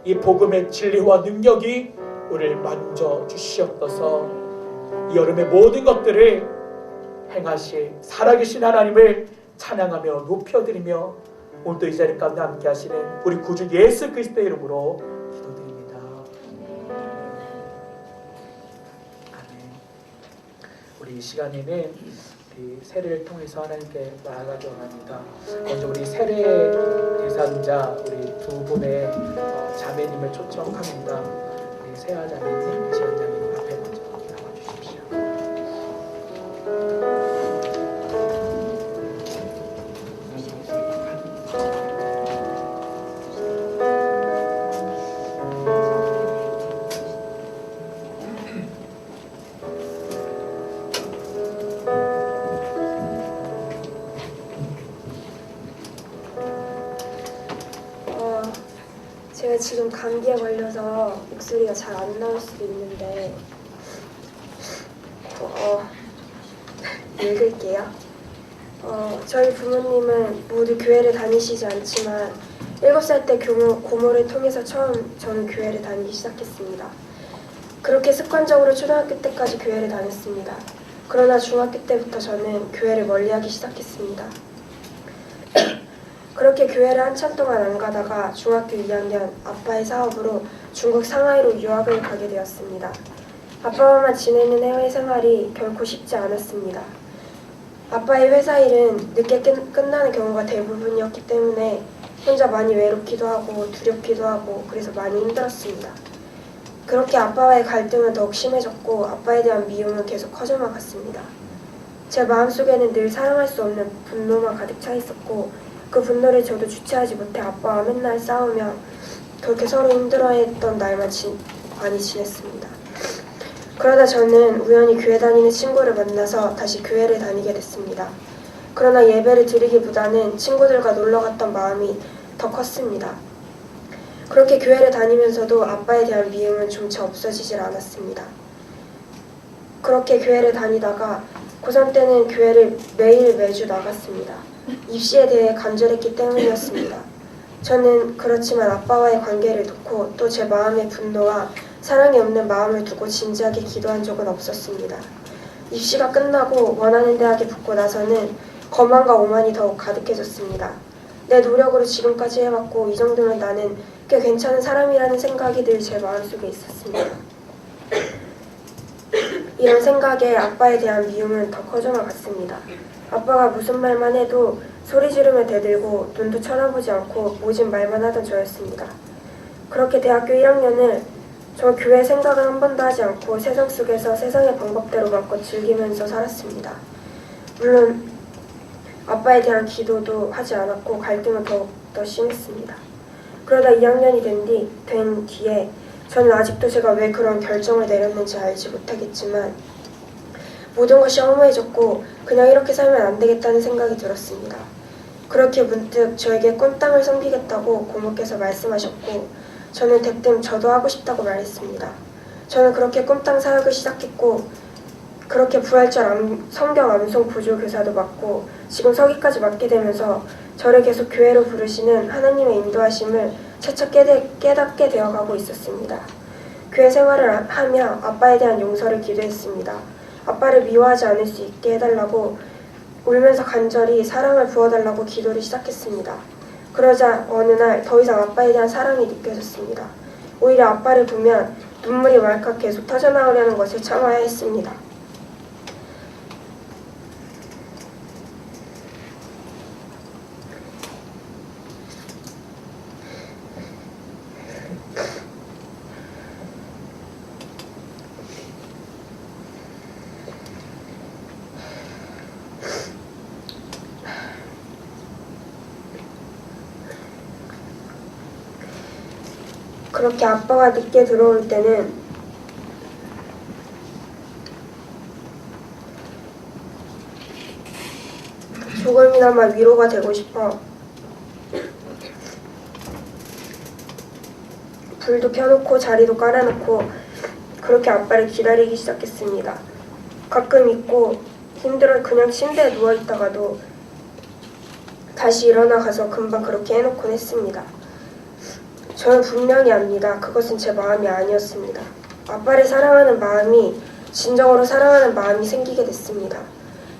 C: 이 복음의 진리와 능력이 우리를 만져 주시옵소서. 이 여름의 모든 것들을 행하실 살아계신 하나님을 찬양하며 높여드리며 오늘도 이 자리 가운데 함께 하시는 우리 구주 예수 그리스도의 이름으로 기도드립니다. 아멘. 우리 이 시간에는 이 세례를 통해서 하나님께 나아가기 원합니다. 먼저 우리 세례 대상자 우리 두 분의 자매님을 초청합니다. 우리 세아 자매님, 지연 자매님 앞에 먼저 나와주십시오.
E: 제가 지금 감기에 걸려서 목소리가 잘 안 나올 수도 있는데 읽을게요. 저희 부모님은 모두 교회를 다니시지 않지만 7살 때 고모를 통해서 처음 저는 교회를 다니기 시작했습니다. 그렇게 습관적으로 초등학교 때까지 교회를 다녔습니다. 그러나 중학교 때부터 저는 교회를 멀리하기 시작했습니다. 그렇게 교회를 한참 동안 안 가다가 중학교 2학년 아빠의 사업으로 중국 상하이로 유학을 가게 되었습니다. 아빠와만 지내는 해외 생활이 결코 쉽지 않았습니다. 아빠의 회사 일은 늦게 끝나는 경우가 대부분이었기 때문에 혼자 많이 외롭기도 하고 두렵기도 하고 그래서 많이 힘들었습니다. 그렇게 아빠와의 갈등은 더욱 심해졌고 아빠에 대한 미움은 계속 커져만 갔습니다. 제 마음속에는 늘 사랑할 수 없는 분노만 가득 차 있었고 그 분노를 저도 주체하지 못해 아빠와 맨날 싸우며 그렇게 서로 힘들어했던 날만 많이 지냈습니다. 그러다 저는 우연히 교회 다니는 친구를 만나서 다시 교회를 다니게 됐습니다. 그러나 예배를 드리기보다는 친구들과 놀러 갔던 마음이 더 컸습니다. 그렇게 교회를 다니면서도 아빠에 대한 미움은 좀차 없어지질 않았습니다. 그렇게 교회를 다니다가 고3 때는 교회를 매주 나갔습니다. 입시에 대해 간절했기 때문이었습니다. 저는 그렇지만 아빠와의 관계를 놓고 또 제 마음의 분노와 사랑이 없는 마음을 두고 진지하게 기도한 적은 없었습니다. 입시가 끝나고 원하는 대학에 붙고 나서는 거만과 오만이 더욱 가득해졌습니다. 내 노력으로 지금까지 해왔고 이 정도면 나는 꽤 괜찮은 사람이라는 생각이 늘 제 마음속에 있었습니다. 이런 생각에 아빠에 대한 미움은 더 커져만 갔습니다. 아빠가 무슨 말만 해도 소리 지르며 대들고 눈도 쳐다보지 않고 모진 말만 하던 저였습니다. 그렇게 대학교 1학년을 저 교회 생각은 한 번도 하지 않고 세상 속에서 세상의 방법대로 마음껏 즐기면서 살았습니다. 물론 아빠에 대한 기도도 하지 않았고 갈등은 더욱더 심했습니다. 그러다 2학년이 된 뒤에 저는 아직도 제가 왜 그런 결정을 내렸는지 알지 못하겠지만 모든 것이 허무해졌고 그냥 이렇게 살면 안 되겠다는 생각이 들었습니다. 그렇게 문득 저에게 꿈땅을 섬기겠다고 고모께서 말씀하셨고 저는 대뜸 저도 하고 싶다고 말했습니다. 저는 그렇게 꿈땅 사역을 시작했고 그렇게 부활절 성경 암송 부조 교사도 맡고 지금 서기까지 맡게 되면서 저를 계속 교회로 부르시는 하나님의 인도하심을 차차 깨닫게 되어가고 있었습니다. 교회 생활을 하며 아빠에 대한 용서를 기도했습니다. 아빠를 미워하지 않을 수 있게 해달라고 울면서 간절히 사랑을 부어달라고 기도를 시작했습니다. 그러자 어느 날 더 이상 아빠에 대한 사랑이 느껴졌습니다. 오히려 아빠를 보면 눈물이 왈칵 계속 터져나오려는 것을 참아야 했습니다. 그렇게 아빠가 늦게 들어올 때는 조금이나마 위로가 되고 싶어 불도 켜놓고 자리도 깔아놓고 그렇게 아빠를 기다리기 시작했습니다. 가끔 있고 힘들어 그냥 침대에 누워있다가도 다시 일어나 가서 금방 그렇게 해놓곤 했습니다. 저는 분명히 압니다. 그것은 제 마음이 아니었습니다. 아빠를 사랑하는 마음이 진정으로 사랑하는 마음이 생기게 됐습니다.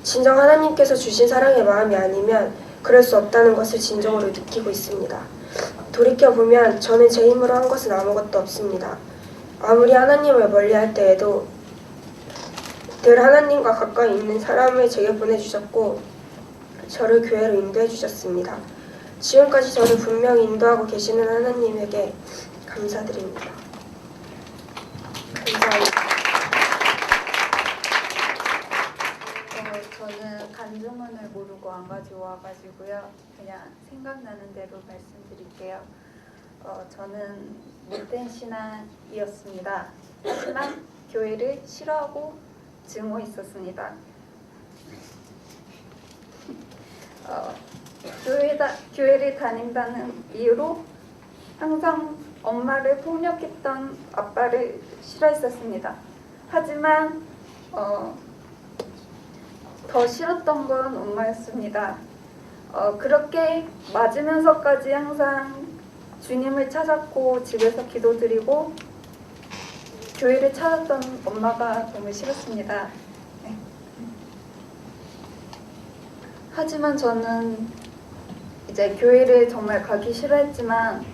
E: 진정 하나님께서 주신 사랑의 마음이 아니면 그럴 수 없다는 것을 진정으로 느끼고 있습니다. 돌이켜보면 저는 제 힘으로 한 것은 아무것도 없습니다. 아무리 하나님을 멀리할 때에도 늘 하나님과 가까이 있는 사람을 제게 보내주셨고 저를 교회로 인도해 주셨습니다. 지금까지 저를 분명히 인도하고 계시는 하나님에게 감사드립니다. 감사합니다.
F: 저는 간증문을 모르고 안 가져와가지고요. 그냥 생각나는 대로 말씀드릴게요. 저는 못된 신앙이었습니다. 하지만 교회를 싫어하고 증오했었습니다. 교회를 다닌다는 이유로 항상 엄마를 폭력했던 아빠를 싫어했었습니다. 하지만 더 싫었던 건 엄마였습니다. 그렇게 맞으면서까지 항상 주님을 찾았고 집에서 기도드리고 교회를 찾았던 엄마가 너무 싫었습니다. 네. 하지만 저는 이제 교회를 정말 가기 싫어했지만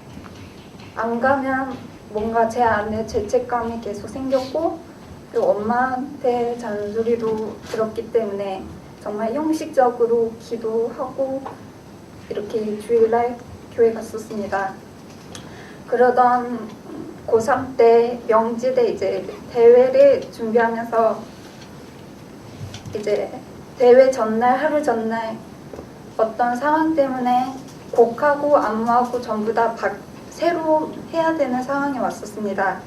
F: 안 가면 뭔가 제 안에 죄책감이 계속 생겼고 그리고 엄마한테 잔소리도 들었기 때문에 정말 형식적으로 기도하고 이렇게 주일날 교회 갔었습니다. 그러던 고3 때 명지대 이제 대회를 준비하면서 이제 대회 전날 하루 전날 어떤 상황 때문에 곡하고 안무하고 전부 다 새로 해야 되는 상황이 왔었습니다.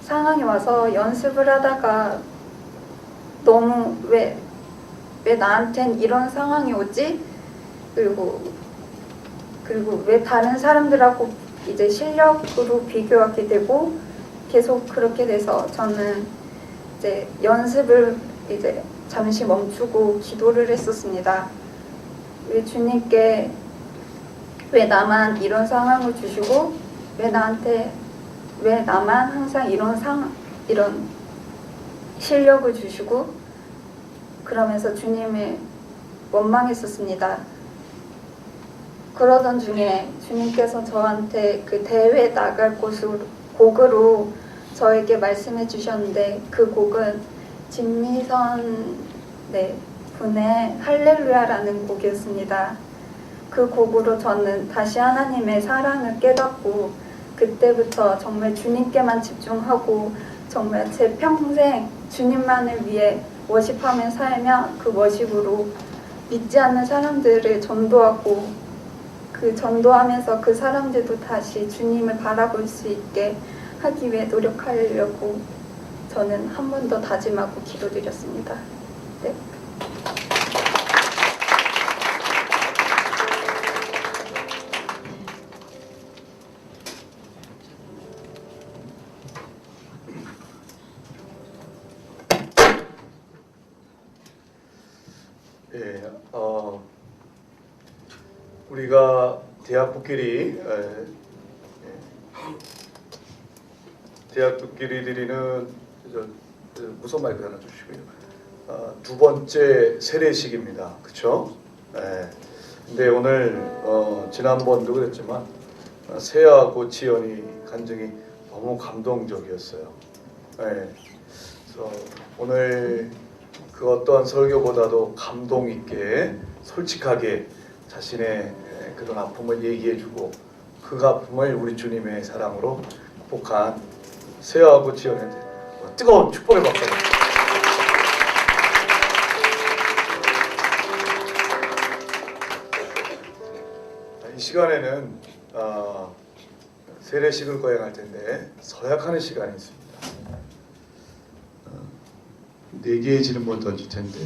F: 상황이 와서 연습을 하다가 너무 왜 나한텐 이런 상황이 오지? 그리고 왜 다른 사람들하고 이제 실력으로 비교하게 되고 계속 그렇게 돼서 저는 이제 연습을 이제 잠시 멈추고 기도를 했었습니다. 왜 주님께 왜 나만 이런 상황을 주시고 왜 나만 항상 이런 실력을 주시고 그러면서 주님을 원망했었습니다. 그러던 중에 주님께서 저한테 그 대회 나갈 곡으로 저에게 말씀해 주셨는데 그 곡은 진미선 분의 할렐루야라는 곡이었습니다. 그 곡으로 저는 다시 하나님의 사랑을 깨닫고 그때부터 정말 주님께만 집중하고 정말 제 평생 주님만을 위해 워십하며 살며 그 워십으로 믿지 않는 사람들을 전도하고 그 전도하면서 그 사람들도 다시 주님을 바라볼 수 있게 하기 위해 노력하려고 저는 한 번 더 다짐하고 기도드렸습니다. 네.
G: 예, 우리가 대학부끼리 대학부끼리 드리는 무슨 마이크 하나 주시고요. 두 번째 세례식입니다. 그렇죠? 예. 근데 오늘 지난번도 그랬지만 세아하고 지연이 간증이 너무 감동적이었어요. 예. 그래서 오늘 그 어떠한 설교보다도 감동 있게 솔직하게 자신의 그런 아픔을 얘기해주고 그 아픔을 우리 주님의 사랑으로 극복한 세아하고 지연한테 뜨거운 축복의 박수. 이 시간에는 세례식을 거행할 텐데 서약하는 시간이 있습니다. 4개의 질문 던질 텐데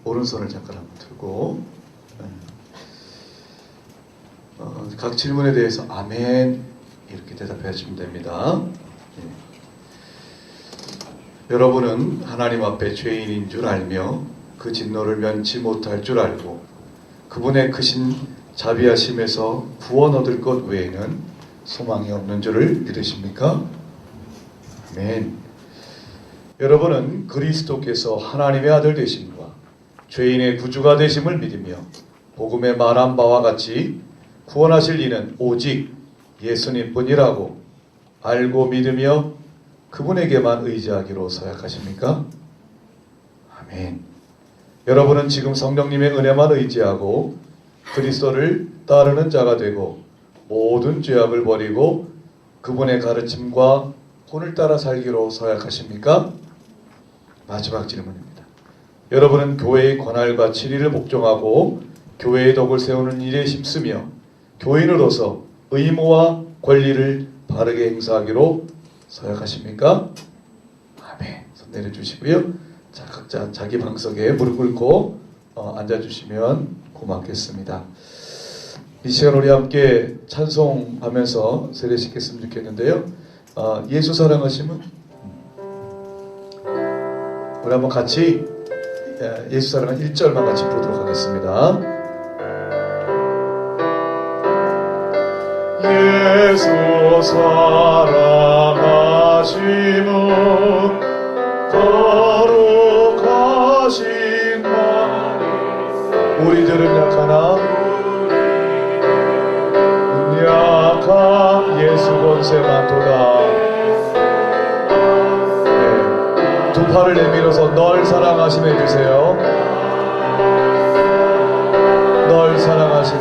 G: 오른손을 잠깐 한번 들고 각 질문에 대해서 아멘 이렇게 대답해 주시면 됩니다. 여러분은 하나님 앞에 죄인인 줄 알며 그 진노를 면치 못할 줄 알고 그분의 크신 자비하심에서 구원 얻을 것 외에는 소망이 없는 줄을 믿으십니까? 아멘. 여러분은 그리스도께서 하나님의 아들 되심과 죄인의 구주가 되심을 믿으며 복음에 말한 바와 같이 구원하실 이는 오직 예수님뿐이라고 알고 믿으며 그분에게만 의지하기로 서약하십니까? 아멘. 여러분은 지금 성령님의 은혜만 의지하고 그리스도를 따르는 자가 되고 모든 죄악을 버리고 그분의 가르침과 혼을 따라 살기로 서약하십니까? 마지막 질문입니다. 여러분은 교회의 권할과 치리를 복종하고 교회의 덕을 세우는 일에 힘쓰며 교인으로서 의무와 권리를 바르게 행사하기로 서약하십니까? 아멘. 손 내려주시고요. 자, 각자 자기 방석에 무릎 꿇고 앉아주시면 고맙겠습니다. 이 시간 우리 함께 찬송하면서 세례시켰으면 좋겠는데요. 예수 사랑하시면 우리 한번 같이 예수 사랑은 1절만 같이 부르도록 하겠습니다. 예수 사랑하심은 거룩하신 마음. 우리들은 약하나 약한 예수 권세 많도다. 두 팔을 내밀어서 널 사랑하심 해주세요. 널 사랑하심.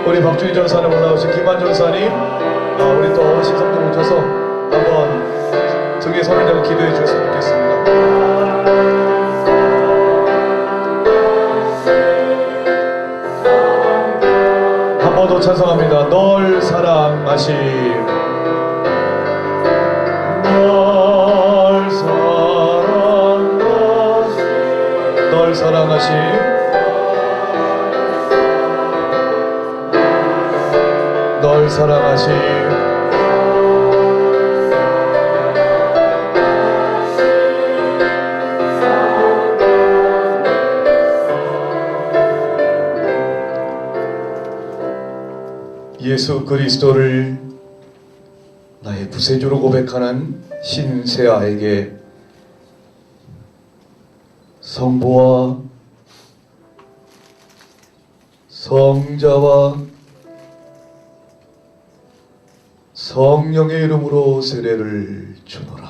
G: 우리 박준희 전사님 올라오신 김한 전사님, 우리 또 어르신 성도 오셔서 한번 등에 손을 대고 기도해 주셨으면 좋겠습니다. 한 번 더 찬송합니다. 널 사랑하심. 널 사랑하심. 널 사랑하심. 예수 그리스도를 나의 구세주로 고백하는 신세아에게 성부와 성자와 성령의 이름으로 세례를 주노라.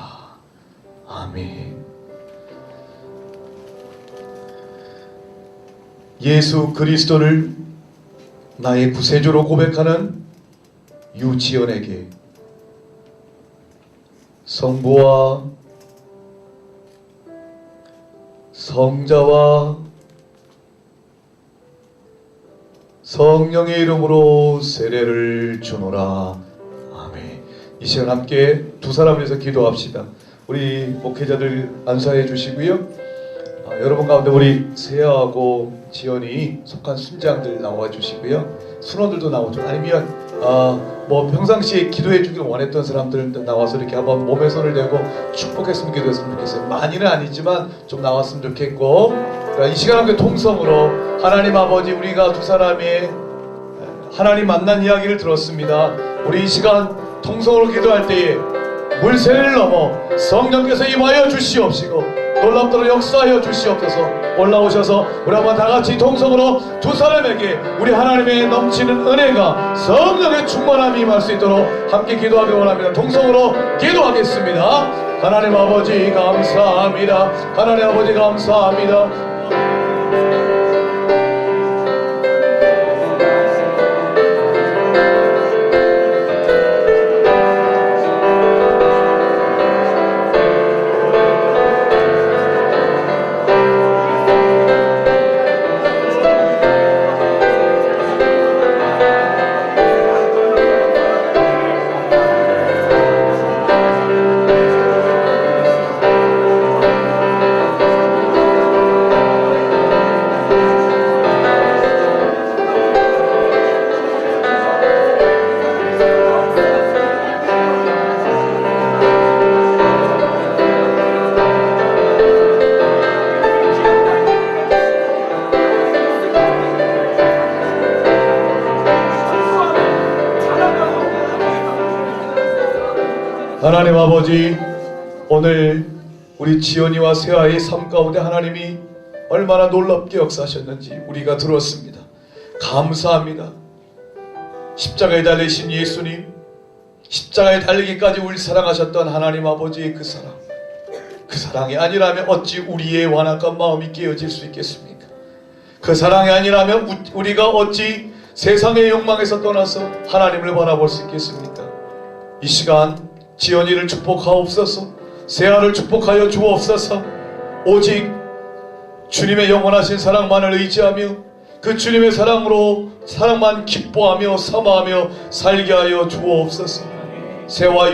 G: 아멘. 예수 그리스도를 나의 구세주로 고백하는 유지연에게 성부와 성자와 성령의 이름으로 세례를 주노라. 아멘. 이 시간 함께 두 사람을 위해서 기도합시다. 우리 목회자들 안수해 주시고요. 여러분 가운데 우리 세아하고 지연이 속한 순장들 나와 주시고요. 순원들도 나오죠. 아니면 뭐 평상시에 기도해 주기를 원했던 사람들 나와서 이렇게 한번 몸에 손을 대고 축복했으면 기도했으면 좋겠어요. 많이는 아니지만 좀 나왔으면 좋겠고, 그러니까 이 시간 함께 통성으로 하나님 아버지, 우리가 두 사람이 하나님 만난 이야기를 들었습니다. 우리 이 시간 통성으로 기도할 때에 물세례를 넘어 성령께서 임하여 주시옵시고 놀랍도록 역사하여 주시옵소서. 올라오셔서 우리 한번 다같이 통성으로 두 사람에게 우리 하나님의 넘치는 은혜가 성령의 충만함이 임할 수 있도록 함께 기도하기 원합니다. 통성으로 기도하겠습니다. 하나님 아버지 감사합니다. 하나님 아버지 감사합니다. 하나님 아버지, 오늘 우리 지연이와 세아의 삶 가운데 하나님이 얼마나 놀랍게 역사하셨는지 우리가 들었습니다. 감사합니다. 십자가에 달리신 예수님, 십자가에 달리기까지 우리 사랑하셨던 하나님 아버지의 그 사랑, 그 사랑이 아니라면 어찌 우리의 완악한 마음이 깨어질 수 있겠습니까? 그 사랑이 아니라면 우리가 어찌 세상의 욕망에서 떠나서 하나님을 바라볼 수 있겠습니까? 이 시간 지연이를 축복하옵소서. 세아를 축복하여 주옵소서. 오직 주님의 영원하신 사랑만을 의지하며 그 주님의 사랑만 기뻐하며 사모하며 살게 하여 주옵소서. 세와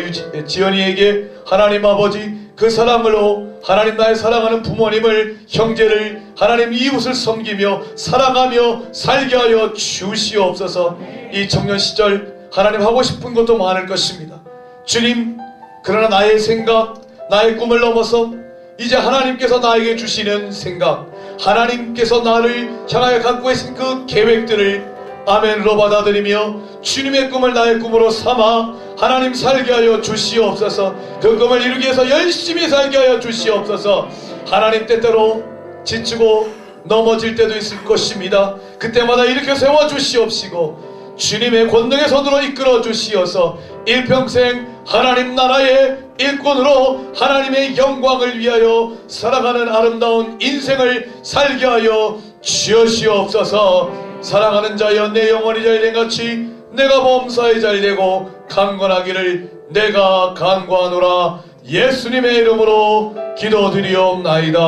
G: 지연이에게 하나님 아버지 그 사랑으로 하나님 나의 사랑하는 부모님을, 형제를, 하나님 이웃을 섬기며 사랑하며 살게 하여 주시옵소서. 이 청년 시절 하나님 하고 싶은 것도 많을 것입니다. 주님, 그러나 나의 생각, 나의 꿈을 넘어서 이제 하나님께서 나에게 주시는 생각, 하나님께서 나를 향하여 갖고 계신 그 계획들을 아멘으로 받아들이며 주님의 꿈을 나의 꿈으로 삼아 하나님 살게 하여 주시옵소서. 그 꿈을 이루기 위해서 열심히 살게 하여 주시옵소서. 하나님 때때로 지치고 넘어질 때도 있을 것입니다. 그때마다 이렇게 세워 주시옵시고 주님의 권능의 손으로 이끌어 주시어서 일평생 하나님 나라의 일꾼으로 하나님의 영광을 위하여 살아가는 아름다운 인생을 살게 하여 주시옵소서. 사랑하는 자여 내 영혼이 잘된 같이 내가 범사에 잘되고 강건하기를 내가 간구하노라. 예수님의 이름으로 기도드리옵나이다.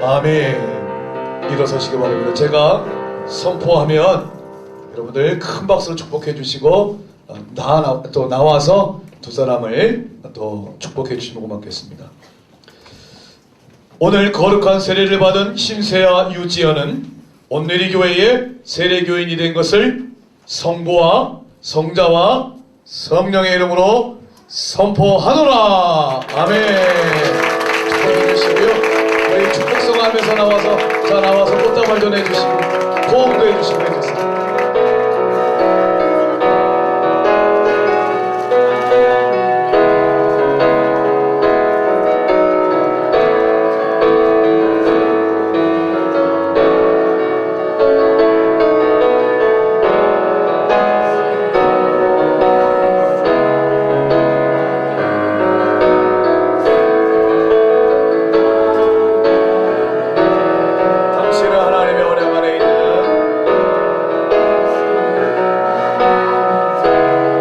G: 아멘. 일어서시기 바랍니다. 제가 선포하면 여러분들 큰 박수로 축복해 주시고 또 나와서 두 사람을 또 축복해 주시면 고맙겠습니다. 오늘 거룩한 세례를 받은 신세아 유지연은 온누리 교회의 세례교인이 된 것을 성부와 성자와 성령의 이름으로 선포하노라. 아멘. 축복해 주시고요. 저희 축복성 하면서 나와서 꽃다발 전해 주시고 호흡도 해 주시고 해주세요.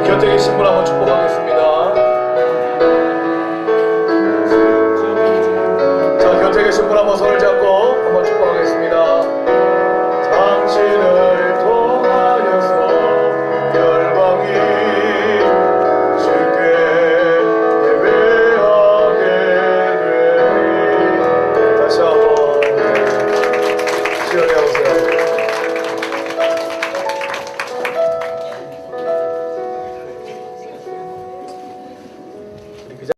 G: 곁에 계신 분 한번 축복하겠습니다. 자, 곁에 계신 분 한번 손을 잡고 한번 축복하겠습니다. 당신은